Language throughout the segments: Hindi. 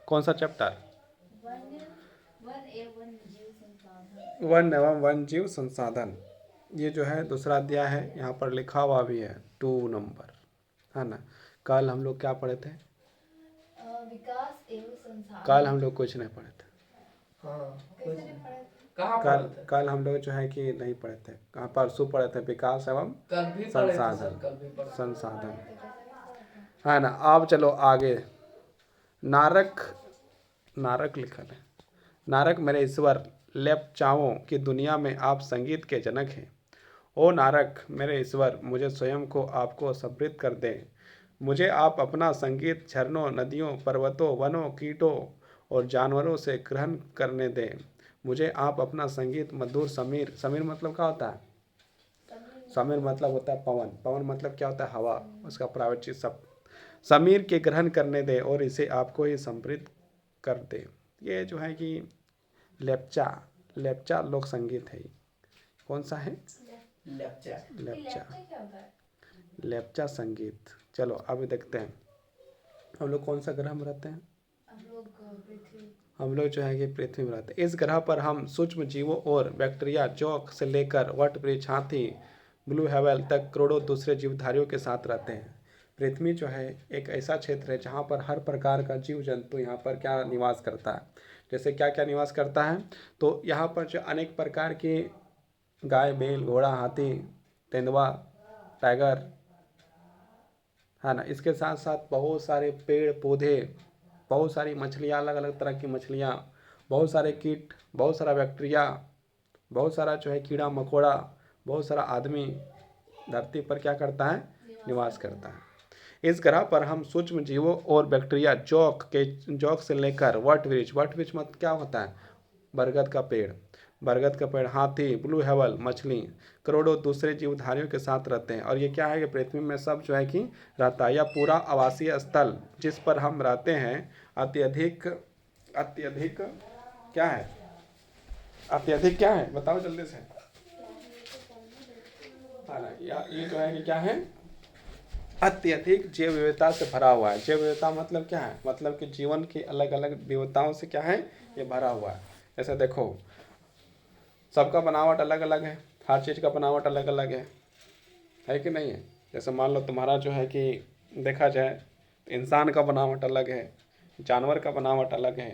कौन सा चैप्टर? वन वन एवं जीव संसाधन। वन एवं वन जीव संसाधन, ये जो है दूसरा अध्याय है, यहाँ पर लिखा हुआ भी है 2 नंबर, है ना। कल हम लोग क्या पढ़े थे? विकास एवं संसाधन। कल हम लोग कुछ नहीं पढ़े थे। कैसे नहीं पढ़े थे? कल हम लोग जो है कि नहीं पढ़े थे, कहाँ परसों पढ़े थे विकास एवं संसाधन, संसाधन, है ना। अब चलो आगे, नारक, नारक लिखा है, नारक मेरे ईश्वर, लेप्चाओं की दुनिया में आप संगीत के जनक हैं। ओ नारक मेरे ईश्वर, मुझे स्वयं को आपको समर्पित कर दें। मुझे आप अपना संगीत झरनों, नदियों, पर्वतों, वनों, कीटों और जानवरों से ग्रहण करने दें। मुझे आप अपना संगीत मधुर समीर, समीर मतलब क्या होता है? समीर मतलब होता है पवन, पवन मतलब क्या होता है? हवा, उसका प्राइवेट चीज सब। समीर के ग्रहण करने दे और इसे आपको ही समृद्ध कर दे। ये जो है कि लेप्चा, लेप्चा लोक संगीत है। कौन सा है? लेप्चा, लेप्चा, क्या होता है? लेप्चा संगीत। चलो अब देखते हैं हम लोग कौन सा ग्रह में रहते हैं। हम लोग जो है कि पृथ्वी में रहते हैं। इस ग्रह पर हम सूक्ष्म जीवों और बैक्टीरिया, जोंक से लेकर वटवृक्ष, हाथी, ब्लू हेवल तक करोड़ों दूसरे जीवधारियों के साथ रहते हैं। पृथ्वी जो है एक ऐसा क्षेत्र है जहाँ पर हर प्रकार का जीव जंतु यहाँ पर क्या निवास करता है। जैसे क्या क्या निवास करता है, तो यहाँ पर जो अनेक प्रकार के गाय, बैल, घोड़ा, हाथी, तेंदुआ, टाइगर, है ना। इसके साथ साथ बहुत सारे पेड़ पौधे, बहुत सारी मछलियाँ, अलग अलग तरह की मछलियाँ, बहुत सारे कीट, बहुत सारा बैक्टीरिया, बहुत सारा जो है कीड़ा मकोड़ा, बहुत सारा आदमी धरती पर क्या करता है? निवास करता है। इस ग्रह पर हम सूक्ष्म जीवों और बैक्टीरिया, जोंक से लेकर वटवृक्ष, वटवृक्ष मत क्या होता है? बरगद का पेड़, बरगद का पेड़, हाथी, ब्लू हेवल, मछली, करोड़ों दूसरे जीवधारियों के साथ रहते हैं। और ये क्या है कि पृथ्वी में सब जो है कि रहता है। यह पूरा आवासीय स्थल जिस पर हम रहते हैं अत्यधिक, अत्यधिक क्या है? अत्यधिक क्या है? बताओ जल्दी से। हाँ ना, ये जो है कि क्या है? अत्यधिक जैव विविधता से भरा हुआ है। जैव विविधता मतलब क्या है? मतलब कि जीवन की अलग अलग विविधताओं से क्या है? ये भरा हुआ है। जैसे देखो, सबका बनावट अलग अलग है, हर चीज़ का बनावट अलग अलग है कि नहीं है? जैसे मान लो तुम्हारा जो है कि देखा जाए इंसान का बनावट अलग है, जानवर का बनावट अलग है,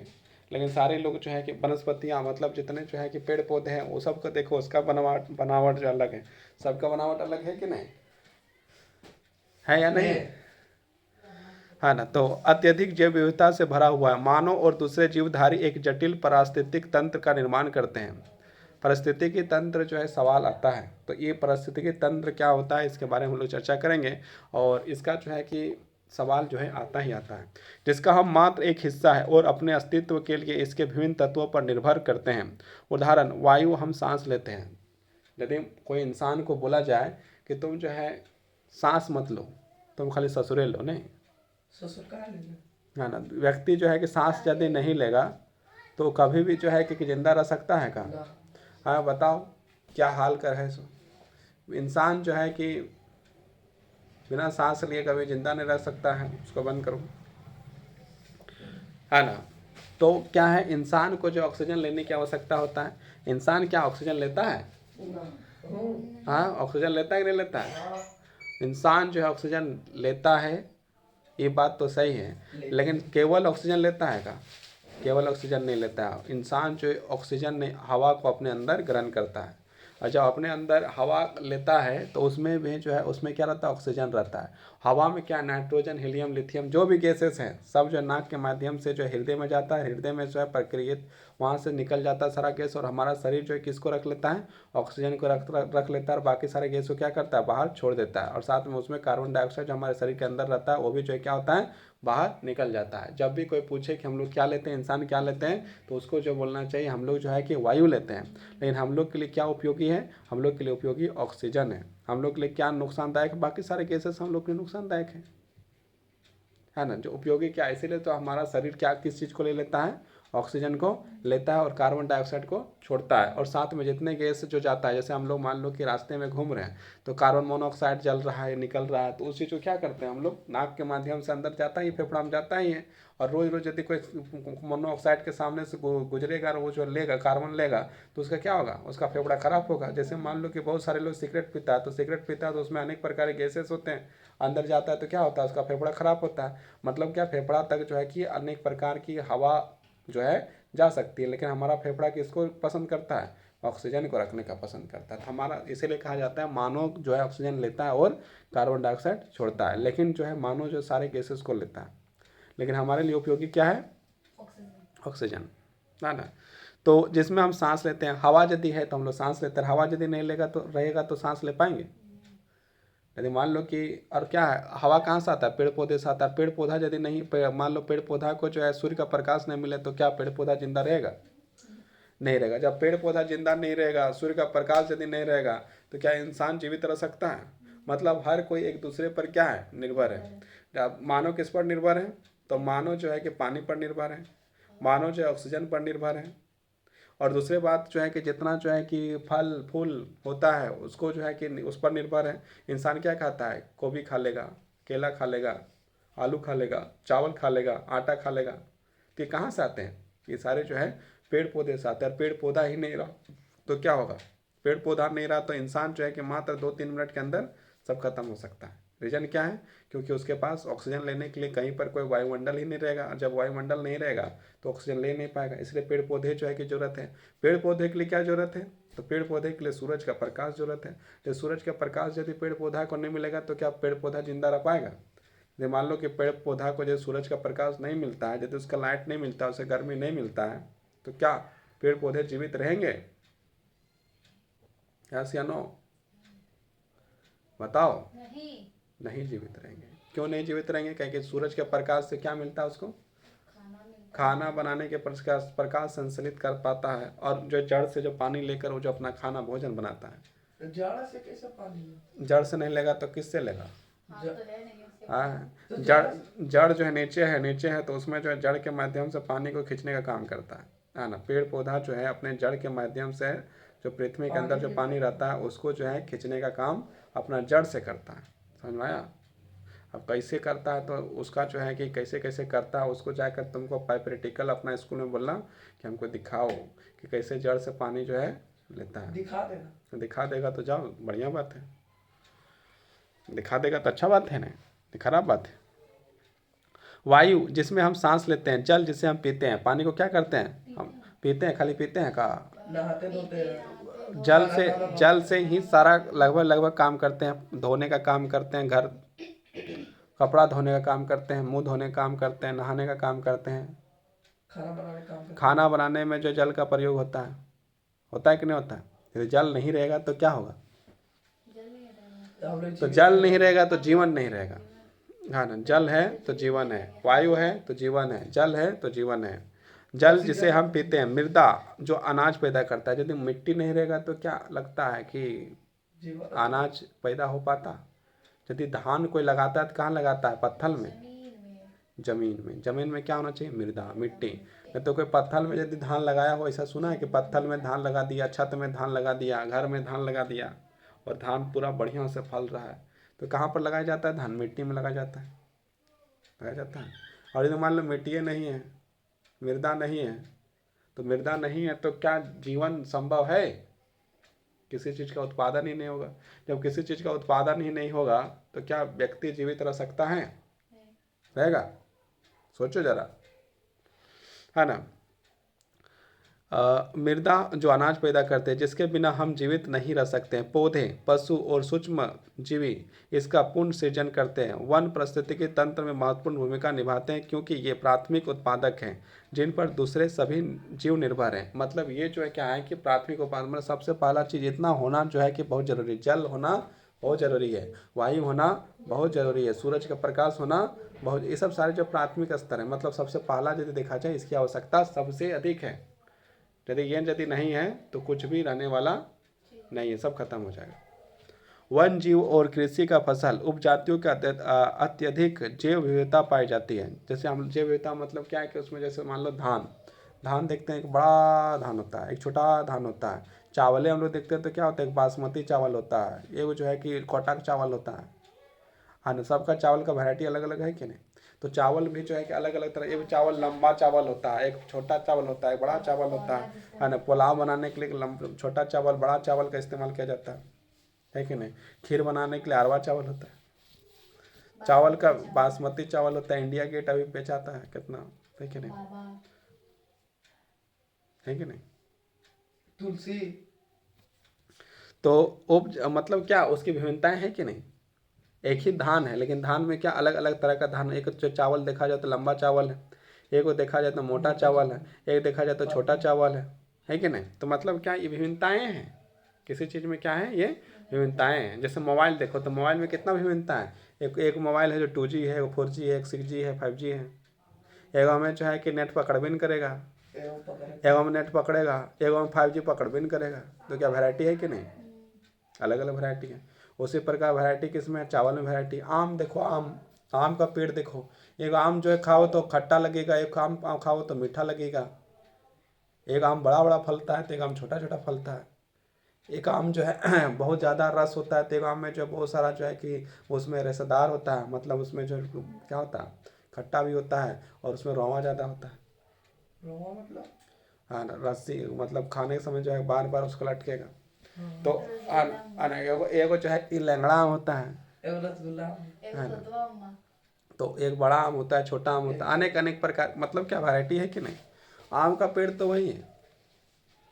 लेकिन सारे लोग जो है कि वनस्पतियाँ मतलब जितने जो है कि पेड़ पौधे हैं वो सब को देखो, उसका बनावट बनावट जो अलग है। सबका बनावट अलग है कि नहीं है या नहीं? है ना। तो अत्यधिक जैव विविधता से भरा हुआ है। मानव और दूसरे जीवधारी एक जटिल पारिस्थितिक तंत्र का निर्माण करते हैं। पारिस्थितिकी तंत्र जो है सवाल आता है, तो ये पारिस्थितिकी तंत्र क्या होता है इसके बारे में हम लोग चर्चा करेंगे। और इसका जो है कि सवाल जो है आता ही आता है, जिसका हम मात्र एक हिस्सा है और अपने अस्तित्व के लिए इसके विभिन्न तत्वों पर निर्भर करते हैं। उदाहरण, वायु हम सांस लेते हैं। यदि कोई इंसान को बोला जाए कि तुम जो है सांस मत लो, तुम खाली ससुरे लो, नहीं ससुर कहाँ ले लो? है ना। व्यक्ति जो है कि सांस यदि नहीं लेगा तो कभी भी जो है कि जिंदा रह सकता है का? हाँ बताओ क्या हाल कर है सो। इंसान जो है कि बिना सांस लिए कभी जिंदा नहीं रह सकता है। उसको बंद करो, है ना। तो क्या है, इंसान को जो ऑक्सीजन लेने की आवश्यकता होता है, इंसान क्या ऑक्सीजन लेता है? हाँ, ऑक्सीजन लेता है कि नहीं लेता है? इंसान जो है ऑक्सीजन लेता है, ये बात तो सही है, लेकिन केवल ऑक्सीजन लेता है का? केवल ऑक्सीजन नहीं लेता है। इंसान जो ऑक्सीजन नहीं, हवा को अपने अंदर ग्रहण करता है। और जब अपने अंदर हवा लेता है तो उसमें भी जो है उसमें क्या रहता है? ऑक्सीजन रहता है। हवा में क्या, नाइट्रोजन, हीलियम, लिथियम जो भी गैसेस हैं सब जो नाक के माध्यम से जो हृदय में जाता है, हृदय में जो है प्रक्रियित वहाँ से निकल जाता है सारा गैस। और हमारा शरीर जो है किसको रख लेता है? ऑक्सीजन को रख लेता है, और बाकी सारे गैस को क्या करता है? बाहर छोड़ देता है। और साथ में उसमें कार्बन डाइऑक्साइड जो हमारे शरीर के अंदर रहता है वो भी जो है क्या होता है? बाहर निकल जाता है। जब भी कोई पूछे कि हम लोग क्या लेते हैं, इंसान क्या लेते हैं, तो उसको जो बोलना चाहिए हम लोग जो है कि वायु लेते हैं। लेकिन हम लोग के लिए क्या उपयोगी है? हम लोग के लिए उपयोगी ऑक्सीजन है। हम लोग के लिए क्या नुकसानदायक है? बाकी सारे गैसेस हम लोग के लिए नुकसानदायक है ना। जो उपयोगी क्या, इसीलिए तो हमारा शरीर क्या किस चीज़ को ले लेता है? ऑक्सीजन को लेता है और कार्बन डाइऑक्साइड को छोड़ता है। और साथ में जितने गैस जो जाता है, जैसे हम लोग मान लो कि रास्ते में घूम रहे हैं तो कार्बन मोनोऑक्साइड जल रहा है, निकल रहा है, तो उस चीज़ को क्या करते हैं हम लोग, नाक के माध्यम से अंदर जाता ही, फेफड़ा में जाता ही है। और रोज़ रोज़ यदि कोई मोनोऑक्साइड के सामने से गुजरेगा और वो जो लेगा कार्बन लेगा तो उसका क्या होगा, उसका फेफड़ा खराब होगा। जैसे मान लो कि बहुत सारे लोग सिगरेट पीता है, तो सिगरेट पीता है तो उसमें अनेक प्रकार के गैसेस होते हैं, अंदर जाता है तो क्या होता है, उसका फेफड़ा खराब होता है। मतलब क्या, फेफड़ा तक जो है कि अनेक प्रकार की हवा जो है जा सकती है, लेकिन हमारा फेफड़ा किसको पसंद करता है, ऑक्सीजन को रखने का पसंद करता है। तो हमारा इसीलिए कहा जाता है मानव जो है ऑक्सीजन लेता है और कार्बन डाइऑक्साइड छोड़ता है, लेकिन जो है मानव जो सारे गैसेस को लेता है, लेकिन हमारे लिए उपयोगी क्या है, ऑक्सीजन, है ना। तो जिसमें हम सांस लेते हैं, हवा यदि है तो हम लोग सांस लेते हैं, हवा यदि नहीं लेगा तो रहेगा तो सांस ले पाएंगे। यदि मान लो कि, और क्या है, हवा कहाँ से आता है, पेड़ पौधे से आता है। पेड़ पौधा यदि नहीं, मान लो पेड़ पौधा को जो है सूर्य का प्रकाश नहीं मिले तो क्या पेड़ पौधा जिंदा रहेगा, नहीं रहेगा। जब पेड़ पौधा जिंदा नहीं रहेगा, सूर्य का प्रकाश यदि नहीं रहेगा तो क्या इंसान जीवित रह सकता है। मतलब हर कोई एक दूसरे पर क्या है, निर्भर है। जब मानव किस पर निर्भर है, तो मानव जो है कि पानी पर निर्भर है, मानव जो है ऑक्सीजन पर निर्भर है। और दूसरी बात जो है कि जितना जो है कि फल फूल होता है उसको जो है कि उस पर निर्भर है। इंसान क्या खाता है, गोभी खा लेगा, केला खा लेगा, आलू खा लेगा, चावल खा लेगा, आटा खा लेगा। तो ये कहाँ से आते हैं, ये सारे जो है पेड़ पौधे से आते हैं। और पेड़ पौधा ही नहीं रहा तो क्या होगा, पेड़ पौधा नहीं रहा तो इंसान जो है कि मात्र 2-3 मिनट के अंदर सब खत्म हो सकता है। रीज़न क्या है, क्योंकि उसके पास ऑक्सीजन लेने के लिए कहीं पर कोई वायुमंडल ही नहीं रहेगा। जब वायुमंडल नहीं रहेगा तो ऑक्सीजन ले नहीं पाएगा, इसलिए पेड़ पौधे जो है कि जरूरत है। पेड़ पौधे के लिए क्या जरूरत है, तो पेड़ पौधे के लिए सूरज का प्रकाश जरूरत है। तो सूरज का प्रकाश यदि पेड़ पौधा को नहीं मिलेगा तो क्या पेड़ पौधा जिंदा रह पाएगा। यदि मान लो कि पेड़ पौधा को यदि सूरज का प्रकाश नहीं मिलता है, यदि उसका लाइट नहीं मिलता है, उसे गर्मी नहीं मिलता है, तो क्या पेड़ पौधे जीवित रहेंगे, यस या नो, बताओ। नहीं जीवित रहेंगे। क्यों नहीं जीवित रहेंगे, क्योंकि सूरज के प्रकाश से क्या मिलता है उसको, खाना बनाने के प्रकाश संश्लेषित कर पाता है। और जो जड़ से जो पानी लेकर वो जो अपना खाना भोजन बनाता है। जड़ से कैसे पानी, जड़ से नहीं लेगा तो किससे लेगा, हाँ, तो जड़ जो है नीचे है तो उसमें जो है जड़ के माध्यम से पानी को खींचने का काम करता है ना। पेड़ पौधा जो है अपने जड़ के माध्यम से जो पृथ्वी के अंदर जो पानी रहता है उसको जो है खींचने का काम अपना जड़ से करता है, समझ में आया। अब कैसे करता है तो उसका जो है कि कैसे कैसे करता है उसको जाकर तुमको प्रैक्टिकल अपना स्कूल में बोलना कि हमको दिखाओ कि कैसे जड़ से पानी जो है लेता है। दिखा देगा तो जाओ, बढ़िया बात है, दिखा देगा तो अच्छा बात है ना, खराब बात है। वायु जिसमें हम सांस लेते हैं, जल जिसे हम पीते हैं, पानी को क्या करते हैं हम पीते हैं, खाली पीते हैं का, नहाते धोते हैं, जल से ही सारा लगभग काम करते हैं। धोने का काम करते हैं, घर कपड़ा धोने का काम करते हैं, मुंह धोने का काम करते हैं, नहाने का काम करते हैं, खाना बनाने में जो जल का प्रयोग होता है कि नहीं होता है। यदि जल नहीं रहेगा तो क्या होगा, तो जल नहीं रहेगा तो जीवन नहीं रहेगा, हाँ ना। जल है तो जीवन है, वायु है तो जीवन है, जल है तो जीवन है। जल जिसे हम पीते हैं, मृदा जो अनाज पैदा करता है। यदि मिट्टी नहीं रहेगा तो क्या लगता है कि अनाज पैदा हो पाता। यदि धान कोई लगाता है तो कहाँ लगाता है, पत्थल में, जमीन में क्या होना चाहिए, मृदा, मिट्टी। नहीं तो कोई पत्थल में यदि धान लगाया हो, ऐसा सुना है कि पत्थल में धान लगा दिया, छत में धान लगा दिया, घर में धान लगा दिया और धान पूरा बढ़िया से फल रहा है, तो कहाँ पर लगाया जाता है, धान मिट्टी में लगाया जाता है। और यदि मान लो मिट्टी नहीं है, मृदा नहीं है तो क्या जीवन संभव है, किसी चीज़ का उत्पादन ही नहीं होगा। जब किसी चीज़ का उत्पादन ही नहीं होगा तो क्या व्यक्ति जीवित रह सकता है, रहेगा, सोचो जरा, है ना। मृदा जो अनाज पैदा करते हैं, जिसके बिना हम जीवित नहीं रह सकते हैं। पौधे, पशु और सूक्ष्म जीवी इसका पूर्ण सृजन करते हैं। वन पारिस्थितिकी तंत्र में महत्वपूर्ण भूमिका निभाते हैं क्योंकि ये प्राथमिक उत्पादक हैं जिन पर दूसरे सभी जीव निर्भर हैं। मतलब ये जो है क्या है कि प्राथमिक उत्पादक, मतलब सबसे पहला चीज़ इतना होना जो है कि बहुत जरूरी, जल होना बहुत ज़रूरी है, वायु होना बहुत ज़रूरी है, सूरज का प्रकाश होना बहुत, ये सब सारे जो प्राथमिक स्तर है, मतलब सबसे पहला यदि देखा जाए इसकी आवश्यकता सबसे अधिक है। यदि नहीं है तो कुछ भी रहने वाला नहीं है, सब खत्म हो जाएगा। वन जीव और कृषि का फसल उपजातियों का अत्यधिक जैव विविधता पाई जाती है। जैसे हम जैव विविधता मतलब क्या है कि उसमें जैसे मान लो धान देखते हैं, एक बड़ा धान होता है, एक छोटा धान होता है। चावलें हम लोग देखते हैं तो क्या होता है, एक बासमती चावल होता है, एक जो है कि कोटक चावल होता है। हाँ ना, सबका चावल का वैरायटी अलग अलग है कि नहीं। तो चावल भी जो है कि अलग अलग तरह, एक चावल लंबा चावल होता है, एक छोटा चावल होता है, एक बड़ा चावल होता है ना। पुलाव बनाने के लिए छोटा चावल बड़ा चावल का इस्तेमाल किया जाता है कि नहीं। खीर बनाने के लिए अरवा चावल होता है। चावल का बासमती चावल होता है, इंडिया गेट अभी बेचाता है कितना, है कि नहीं, है कि नहीं। तुलसी तो मतलब क्या उसकी विभिन्नताएं हैं कि नहीं। एक ही धान है लेकिन धान में क्या अलग अलग तरह का धान, एक जो चावल देखा जाए तो लंबा चावल है, एक को देखा जाए तो मोटा चावल है, एक देखा जाए तो छोटा चावल है कि नहीं। तो मतलब क्या ये विभिन्नताएं हैं, किसी चीज़ में क्या है ये विभिन्नताएं हैं। जैसे मोबाइल देखो तो मोबाइल में कितना विभिन्नता है, एक मोबाइल है जो 2G है, एक 4G है, एक 6G है, 5G है। एक हमें जो है कि नेट पकड़ भी नहीं करेगा, एवं पकड़े एक हम नेट पकड़ेगा, एक हम 5G पकड़ भी नहीं करेगा। तो क्या वैरायटी है कि नहीं, अलग अलग वैरायटी है। उसी प्रकार वैरायटी किसमें है, चावल में वैरायटी। आम देखो, आम का पेड़ देखो, एक आम जो है खाओ तो खट्टा लगेगा, एक आम खाओ तो मीठा लगेगा। एक आम बड़ा बड़ा फलता है तो एक आम छोटा छोटा फलता है। एक आम जो है बहुत ज़्यादा रस होता है तो एक आम में जो बहुत सारा जो है कि उसमें रेशेदार होता है, मतलब उसमें जो क्या होता है, खट्टा भी होता है और उसमें रौवा ज़्यादा होता है। रवा मतलब हाँ ना, रस्सी मतलब खाने के समय जो है बार बार उसको लटकेगा। तो एगो जो है कि लंगड़ा आम होता है, एवं रसगुल्ला है ना। तो एक बड़ा आम होता है, छोटा आम होता है, अनेक अनेक प्रकार, मतलब क्या वैरायटी है कि नहीं। आम का पेड़ तो वही है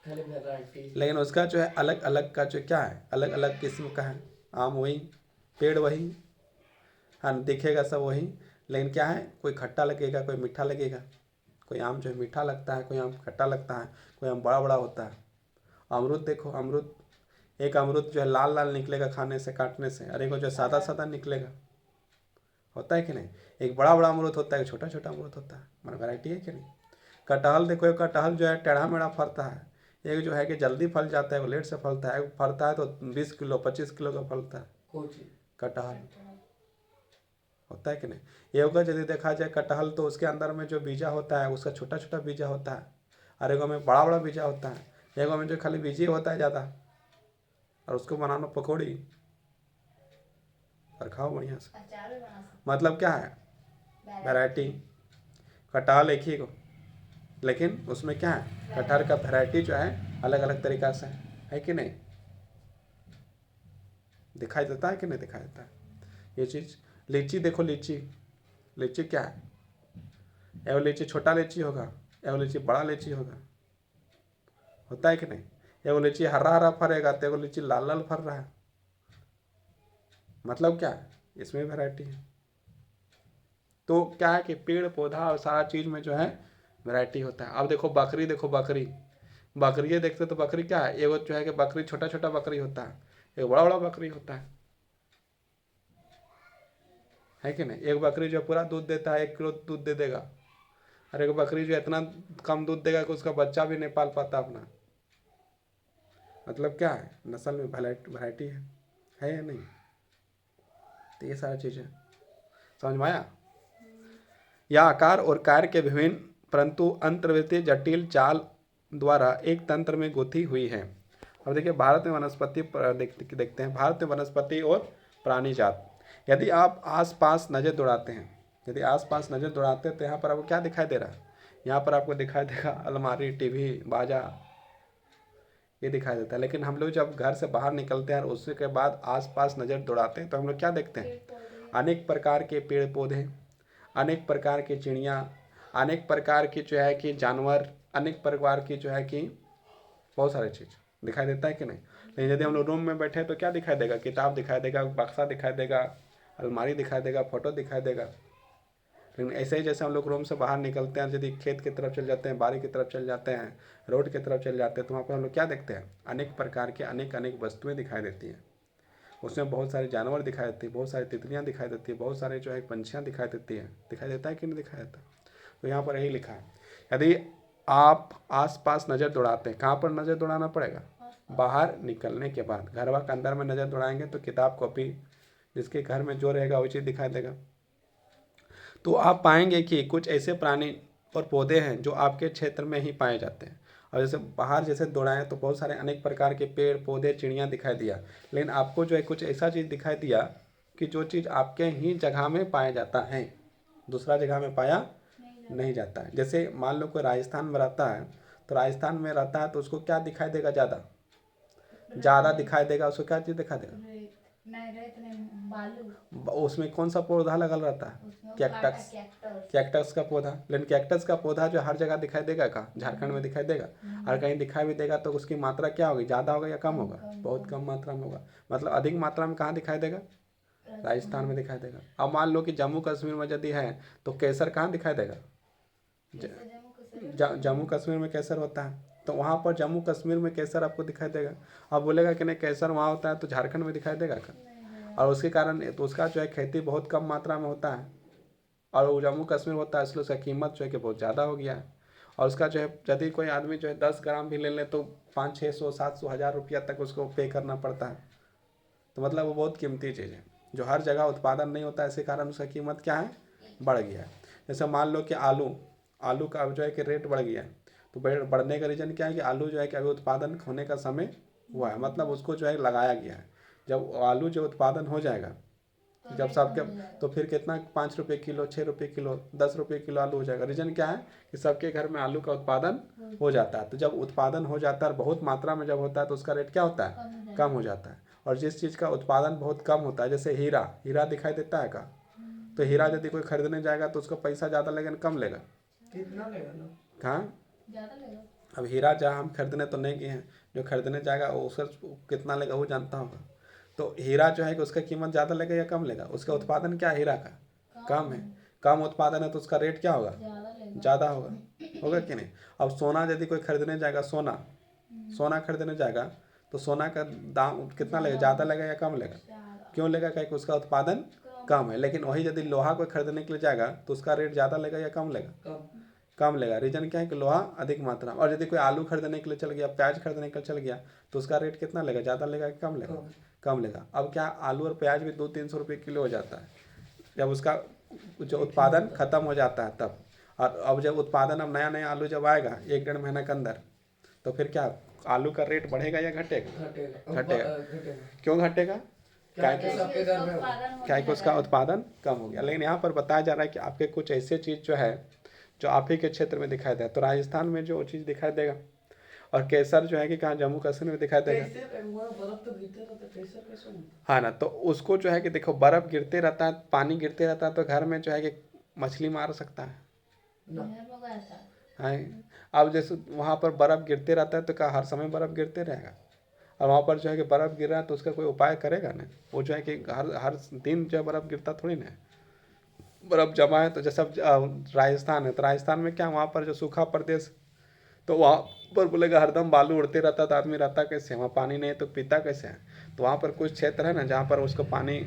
खाली वैरायटी लेकिन उसका जो है अलग अलग का जो क्या है, अलग अलग किस्म का है। आम वही, पेड़ वही, हाँ दिखेगा सब वही, लेकिन क्या है, कोई खट्टा लगेगा, कोई मीठा लगेगा। कोई आम जो है मीठा लगता है, कोई आम खट्टा लगता है, कोई आम बड़ा बड़ा होता है। अमरूद देखो, अमरूद एक अमरूद जो है लाल लाल निकलेगा खाने से, काटने से, और एक जो सादा सादा निकलेगा, होता है कि नहीं। एक बड़ा बड़ा अमरूद होता है, एक छोटा छोटा अमरूद होता है, मतलब वैरायटी है कि नहीं। कटहल देखो, एक कटहल जो है टेढ़ा मेढ़ा फलता है, एक जो है कि जल्दी फल जाता है, वो लेट से फलता है। एक फलता है तो 20 किलो 25 किलो का फलता है कोची कटहल, होता है कि नहीं। ये होगा यदि देखा जाए कटहल तो उसके अंदर में जो बीजा होता है उसका छोटा छोटा बीजा होता है, और एक में बड़ा बड़ा बीजा होता है, एक में जो खाली बीजी होता है ज़्यादा, और उसको बनाना पकौड़ी और खाओ बढ़िया से। मतलब क्या है, वैरायटी। कटहल एक ही को, लेकिन उसमें क्या है, कटहल का वैरायटी जो है अलग अलग तरीका से है कि नहीं। दिखाई देता है कि नहीं दिखाई देता है ये चीज़। लीची देखो, लीची लीची क्या है, एगो लीची छोटा लीची होगा, एगो लीची बड़ा लीची होगा, होता है कि नहीं। एगो लीची हरा हरा फरेगा तो एगो लीची लाल लाल फर रहा है, मतलब क्या है, इसमें वैरायटी है। तो क्या है कि पेड़ पौधा और सारा चीज़ में जो है वैरायटी होता है। अब देखो बकरी, देखो बकरी, बकरी देखते तो बकरी क्या है, एगो जो है कि बकरी छोटा छोटा बकरी होता है, एक बड़ा बड़ा बकरी होता है कि नहीं। एक बकरी जो पूरा दूध देता है, 1 किलो दूध दे देगा, और एक बकरी जो इतना कम दूध देगा कि उसका बच्चा भी नहीं पाल पाता अपना। मतलब क्या है, नस्ल में वैरायटी है या नहीं। तो ये सारी चीज़ें समझ में आया। यह आकार और कार्य के विभिन्न परंतु अंतर्वृत्तीय जटिल चाल द्वारा एक तंत्र में गुथी हुई है। अब देखिए भारत में वनस्पति देखते हैं, भारत में वनस्पति और प्राणी जात। यदि आप आसपास नज़र दौड़ाते हैं, यदि आसपास नज़र दौड़ाते हैं तो यहाँ पर आपको क्या दिखाई दे रहा है, यहाँ पर आपको दिखाई देगा अलमारी, टीवी, बाजा, ये दिखाई देता है। लेकिन हम लोग जब घर से बाहर निकलते हैं और उसके बाद आसपास नज़र दौड़ाते हैं तो हम लोग क्या देखते हैं, अनेक प्रकार के पेड़ पौधे, अनेक प्रकार की चिड़िया, अनेक प्रकार की जो है कि जानवर, अनेक प्रकार की जो है कि बहुत सारी चीज़ दिखाई देता है कि नहीं। लेकिन यदि हम लोग रूम में बैठे तो क्या दिखाई देगा, किताब दिखाई देगा, बक्सा दिखाई देगा, अलमारी दिखाई देगा, फोटो दिखाई देगा। लेकिन ऐसे ही जैसे हम लोग रूम से बाहर निकलते हैं, यदि खेत की तरफ चल जाते हैं, बाड़ी की तरफ चल जाते हैं, रोड की तरफ चल जाते हैं, तो वहाँ पर हम लोग क्या देखते हैं, अनेक प्रकार की अनेक अनेक वस्तुएं दिखाई देती हैं। उसमें बहुत सारे जानवर दिखाई देती है, बहुत सारी तितलियाँ दिखाई देती है, बहुत सारे जो है पंछियाँ दिखाई देती हैं। दिखाई देता है कि नहीं दिखाई देता। तो यहाँ पर यही लिखा है, यदि आप आसपास नज़र दौड़ाते हैं, कहाँ पर नज़र दौड़ाना पड़ेगा, बाहर निकलने के बाद। घर के अंदर में नज़र दौड़ाएंगे तो किताब कॉपी जिसके घर में जो रहेगा वो चीज़ दिखाई देगा। तो आप पाएंगे कि कुछ ऐसे प्राणी और पौधे हैं जो आपके क्षेत्र में ही पाए जाते हैं। और जैसे बाहर जैसे दौड़ाएं तो बहुत सारे अनेक प्रकार के पेड़ पौधे चिड़ियाँ दिखाई दिया, लेकिन आपको जो है कुछ ऐसा चीज़ दिखाई दिया कि जो चीज़ आपके ही जगह में पाया जाता है, दूसरा जगह में पाया नहीं जाता है। जैसे मान लो कोई राजस्थान में रहता है, तो राजस्थान में रहता है तो उसको क्या दिखाई देगा? ज़्यादा दिखाई देगा। उसको क्या चीज़ दिखाई देगा? रेत नहीं, बालू। उसमें कौन सा पौधा लगल रहता है? उसमें कैक्टस। कैक्टस। कैक्टस का पौधा। लेकिन कैक्टस का पौधा जो हर जगह दिखाई देगा का? झारखंड में दिखाई देगा। और कहीं दिखाई भी देगा तो उसकी मात्रा क्या होगी? ज़्यादा होगा या कम होगा? बहुत कम मात्रा में होगा। मतलब अधिक मात्रा में कहाँ दिखाई देगा? राजस्थान में दिखाई देगा। अब मान लो कि जम्मू कश्मीर में यदि है तो केसर कहाँ दिखाई देगा? जम्मू कश्मीर में केसर होता है, तो वहाँ पर जम्मू कश्मीर में केसर आपको दिखाई देगा। अब बोलेगा कि नहीं केसर वहाँ होता है तो झारखंड में दिखाई देगा का? और उसके कारण तो उसका जो है खेती बहुत कम मात्रा में होता है, और वो जम्मू कश्मीर होता है, इसलिए उसका कीमत जो है कि बहुत ज़्यादा हो गया है। और उसका जो है यदि कोई आदमी जो है 10 ग्राम भी ले ले तो 500-600 700 हज़ार रुपया तक उसको पे करना पड़ता है। तो मतलब वो बहुत कीमती चीज़ है जो हर जगह उत्पादन नहीं होता है, इसी कारण उसका कीमत क्या है? बढ़ गया है। जैसे मान लो कि आलू का जो है कि रेट बढ़ गया है, तो बढ़ने का रीज़न क्या है कि आलू जो है कि अभी उत्पादन होने का समय हुआ है, मतलब उसको जो है लगाया गया है। जब आलू जो उत्पादन हो जाएगा, जब सबके, तो फिर कितना 5 रुपये किलो, 6 रुपये किलो, 10 रुपये किलो आलू हो जाएगा। रीज़न क्या है कि सबके घर में आलू का उत्पादन हो जाता है। तो जब उत्पादन हो जाता है, बहुत मात्रा में जब होता है, तो उसका रेट क्या होता है? कम हो जाता है। और जिस चीज़ का उत्पादन बहुत कम होता है, जैसे हीरा दिखाई देता है का? तो हीरा यदि कोई खरीदने जाएगा तो उसका पैसा ज़्यादा लेगा कम लेगा? कितना लेगा ना? कहाँ? ज्यादा लेगा। अब हीरा जहाँ हम खरीदने तो नहीं गए हैं, जो खरीदने जाएगा वो उसका कितना लेगा वो जानता होगा। तो हीरा जो है कि उसका कीमत ज़्यादा लेगा या कम लेगा? उसका उत्पादन क्या है हीरा का? कम है। कम उत्पादन है तो उसका रेट क्या होगा? ज़्यादा होगा कि नहीं? अब सोना यदि कोई खरीदने जाएगा, सोना खरीदने जाएगा तो सोना का दाम कितना लेगा? ज़्यादा लेगा या कम लेगा? क्यों लेगा? क्या कि उसका उत्पादन कम है। लेकिन वही यदि लोहा कोई खरीदने के लिए जाएगा तो उसका रेट ज़्यादा लेगा या कम लेगा? कम लेगा। रीजन क्या है कि लोहा अधिक मात्रा में। और यदि कोई आलू खरीदने के लिए चल गया, प्याज खरीदने के लिए चल गया, तो उसका रेट कितना लेगा? ज़्यादा लेगा कि कम लेगा? कम लेगा। अब क्या आलू और प्याज भी 200-300 रुपये किलो हो जाता है जब उसका जो उत्पादन खत्म हो जाता है तब। और अब जब उत्पादन, अब नया आलू जब आएगा 1-1.5 महीना के अंदर, तो फिर क्या आलू का रेट बढ़ेगा या घटेगा? घटेगा। क्यों घटेगा? क्या कि उसका उत्पादन कम हो गया। लेकिन यहाँ पर बताया जा रहा है कि आपके कुछ ऐसे चीज़ जो है जो आप ही के क्षेत्र में दिखाई दे, तो राजस्थान में जो चीज़ दिखाई देगा। और केसर जो है कि कहाँ? जम्मू कश्मीर में दिखाई देगा। हाँ ना, तो उसको जो है कि देखो बर्फ़ गिरते रहता है, पानी गिरते रहता है, तो घर में जो है कि मछली मार सकता है। हाँ, अब जैसे वहाँ पर बर्फ़ गिरते रहता है तो क्या हर समय बर्फ़ गिरते रहेगा? और वहाँ पर जो है कि बर्फ़ गिर रहा है तो उसका कोई उपाय करेगा ना? वो जो है कि हर दिन जो है बर्फ़ गिरता थोड़ी ना है। बर्फ़ जमा है तो जैसे राजस्थान है, तो राजस्थान में क्या, वहाँ पर जो सूखा प्रदेश, तो वहाँ पर बोलेगा हरदम बालू उड़ते रहता, तो आदमी रहता कैसे? वहाँ पानी नहीं है तो पीता कैसे है? तो वहाँ पर कुछ क्षेत्र है ना जहाँ पर उसको पानी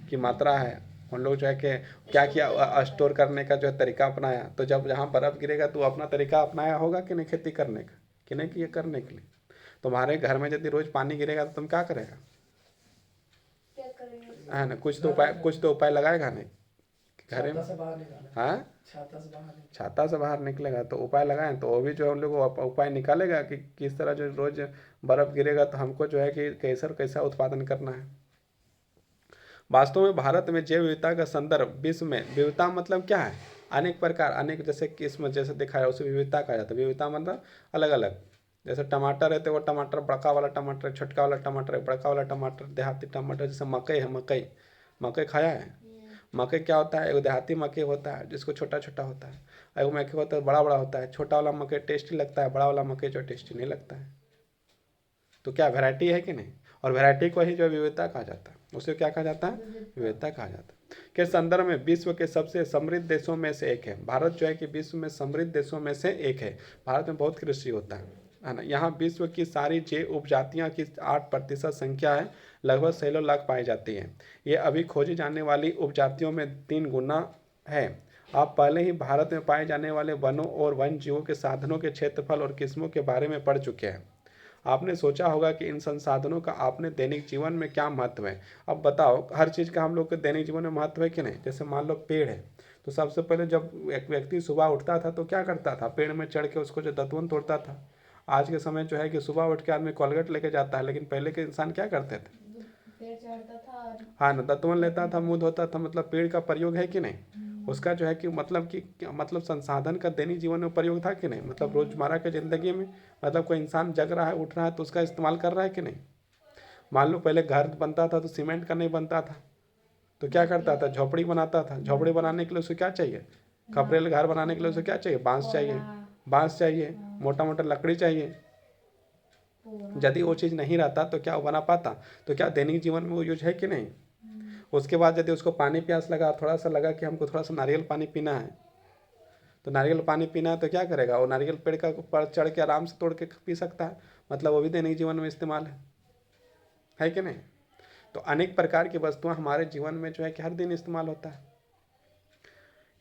की मात्रा है, उन लोग जो है कि क्या किया, स्टोर करने का जो है तरीका अपनाया। तो जब जहाँ बर्फ़ गिरेगा तो अपना तरीका अपनाया होगा कि नहीं खेती करने का, कि नहीं कि ये करने के लिए। तुम्हारे घर में यदि रोज़ पानी गिरेगा तो तुम क्या करेगा? है ना, कुछ तो उपाय लगाएगा नहीं घर में। हाँ, छाता से बाहर निकलेगा तो उपाय लगाएं, तो वो भी जो है उन लोगों को उपाय निकालेगा कि किस तरह जो रोज़ बर्फ़ गिरेगा तो हमको जो है कि कैसा उत्पादन करना है। वास्तव में भारत में जैव विविधता का संदर्भ विश्व में, विविधता मतलब क्या है? अनेक प्रकार, अनेक जैसे किस्म जैसे दिखाया उसे विविधता कहा जाता है। विविधता मतलब अलग अलग। जैसे टमाटर है तो वो टमाटर बड़का वाला टमाटर है, छोटका वाला टमाटर है, बड़का वाला टमाटर, देहाती टमाटर। जैसे मकई है, मकई खाया है? मकई क्या होता है? एगो देहाती मकई होता है जिसको छोटा छोटा होता है, एगो मकई होता है बड़ा बड़ा होता है। छोटा वाला मकई टेस्टी लगता है, बड़ा वाला मकई जो टेस्टी नहीं लगता है। तो क्या वैरायटी है कि नहीं? और वैरायटी को ही जो विविधता कहा जाता है, उसे क्या कहा जाता है? विविधता कहा जाता है। के संदर्भ में विश्व के सबसे समृद्ध देशों में से एक है भारत। जो है कि विश्व में समृद्ध देशों में से एक है। भारत में बहुत कृषि होता है ना। यहाँ विश्व की सारी जैव उपजातियाँ की 8% संख्या है, लगभग 16 लाख पाई जाती है। ये अभी खोजी जाने वाली उपजातियों में 3 गुना है। आप पहले ही भारत में पाए जाने वाले वनों और वन्य जीवों के साधनों के क्षेत्रफल और किस्मों के बारे में पढ़ चुके हैं। आपने सोचा होगा कि इन संसाधनों का आपने दैनिक जीवन में क्या महत्व है। अब बताओ, हर चीज़ का हम लोग के दैनिक जीवन में महत्व है कि नहीं? जैसे मान लो पेड़ है, तो सबसे पहले जब एक व्यक्ति सुबह उठता था तो क्या करता था, पेड़ में चढ़ के उसको जो दतवन तोड़ता था। आज के समय जो है कि सुबह उठ के आदमी कोलगेट लेके जाता है, लेकिन पहले के इंसान क्या करते थे, पेड़ चढ़ता था और हाँ ना, दतवन लेता था, मुंह धोता था। मतलब पेड़ का प्रयोग है कि नहीं, उसका जो है कि मतलब संसाधन का दैनिक जीवन में प्रयोग था कि नहीं, मतलब रोजमर्रा की जिंदगी में, मतलब कोई इंसान जग रहा है, उठ रहा है तो उसका इस्तेमाल कर रहा है कि नहीं। मान लो पहले घर बनता था तो सीमेंट का नहीं बनता था, तो क्या करता था, झोपड़ी बनाता था। झोपड़ी बनाने के लिए उसे क्या चाहिए, खपरेल घर बनाने के लिए उसे क्या चाहिए, बांस चाहिए, बांस चाहिए, मोटा मोटा लकड़ी चाहिए। यदि वो चीज़ नहीं रहता तो क्या वो बना पाता, तो क्या दैनिक जीवन में वो यूज है कि नहीं। उसके बाद यदि उसको पानी प्यास लगा, थोड़ा सा लगा कि हमको थोड़ा सा नारियल पानी पीना है, तो नारियल पानी पीना है तो क्या करेगा, वो नारियल पेड़ का पर चढ़ के आराम से तोड़ के पी सकता है। मतलब वो भी दैनिक जीवन में इस्तेमाल है कि नहीं। तो अनेक प्रकार की वस्तुएं हमारे जीवन में जो है कि हर दिन इस्तेमाल होता है।